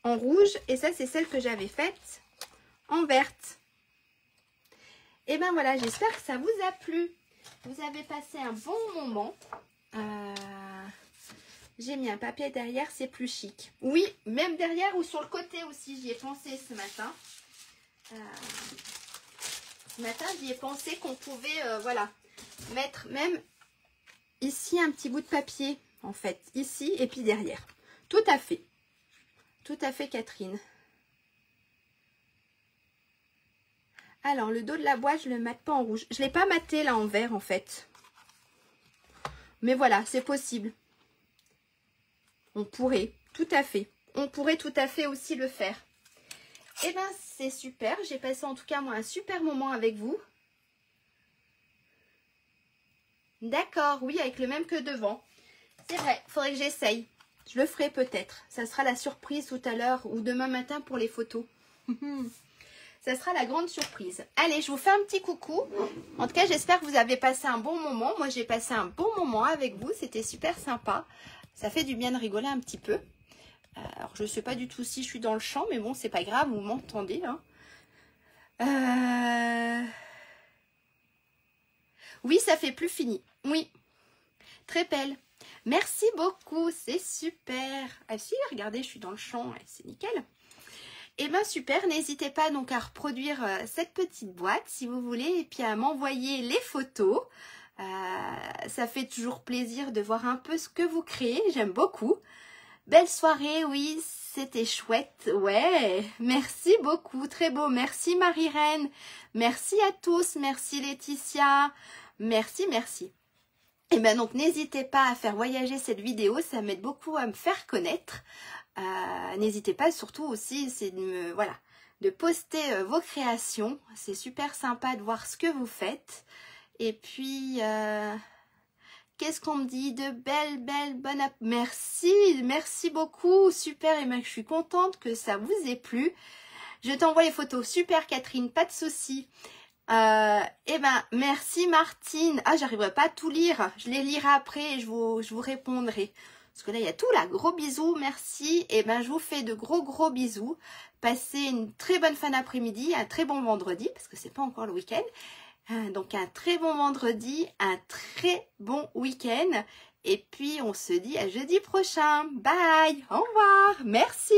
en rouge. Et ça, c'est celle que j'avais faite en verte. Et ben voilà, j'espère que ça vous a plu. Vous avez passé un bon moment. J'ai mis un papier derrière, c'est plus chic. Oui, même derrière ou sur le côté aussi, j'y ai pensé ce matin. Ce matin, j'y ai pensé qu'on pouvait, voilà, mettre même ici un petit bout de papier, en fait, ici et puis derrière. Tout à fait, Catherine. Alors, le dos de la boîte, je ne le mate pas en rouge. Je ne l'ai pas maté là en vert, en fait. Mais voilà, c'est possible. On pourrait, tout à fait. On pourrait tout à fait aussi le faire. Eh ben, c'est super. J'ai passé en tout cas, moi, un super moment avec vous. D'accord, oui, avec le même que devant. C'est vrai, il faudrait que j'essaye. Je le ferai peut-être. Ça sera la surprise tout à l'heure ou demain matin pour les photos. Ça sera la grande surprise. Allez, je vous fais un petit coucou. En tout cas, j'espère que vous avez passé un bon moment. Moi, j'ai passé un bon moment avec vous. C'était super sympa. Ça fait du bien de rigoler un petit peu. Alors, je ne sais pas du tout si je suis dans le champ, mais bon, c'est pas grave, vous m'entendez. Hein. Oui, ça fait plus fini. Oui, très belle. Merci beaucoup, c'est super. Ah si, regardez, je suis dans le champ, c'est nickel. Et bien super, n'hésitez pas donc à reproduire cette petite boîte si vous voulez et puis à m'envoyer les photos. Ça fait toujours plaisir de voir un peu ce que vous créez, j'aime beaucoup. Belle soirée, oui, c'était chouette, ouais, merci beaucoup, très beau, merci Marie-Reine, merci à tous, merci Laetitia, merci, merci. Et bien donc n'hésitez pas à faire voyager cette vidéo, ça m'aide beaucoup à me faire connaître. N'hésitez pas surtout aussi, c'est de poster vos créations, c'est super sympa de voir ce que vous faites. Et puis... qu'est-ce qu'on me dit? De bonne app. Merci beaucoup, super, et bien je suis contente que ça vous ait plu. Je t'envoie les photos, super Catherine, pas de souci. Et ben merci Martine. Ah, j'arriverai pas à tout lire, je les lirai après et je vous répondrai. Parce que là il y a tout là, gros bisous, merci. Et ben je vous fais de gros bisous. Passez une très bonne fin d'après-midi, un très bon vendredi, parce que c'est pas encore le week-end. Donc un très bon vendredi, un très bon week-end. Et puis on se dit à jeudi prochain. Bye, au revoir, merci.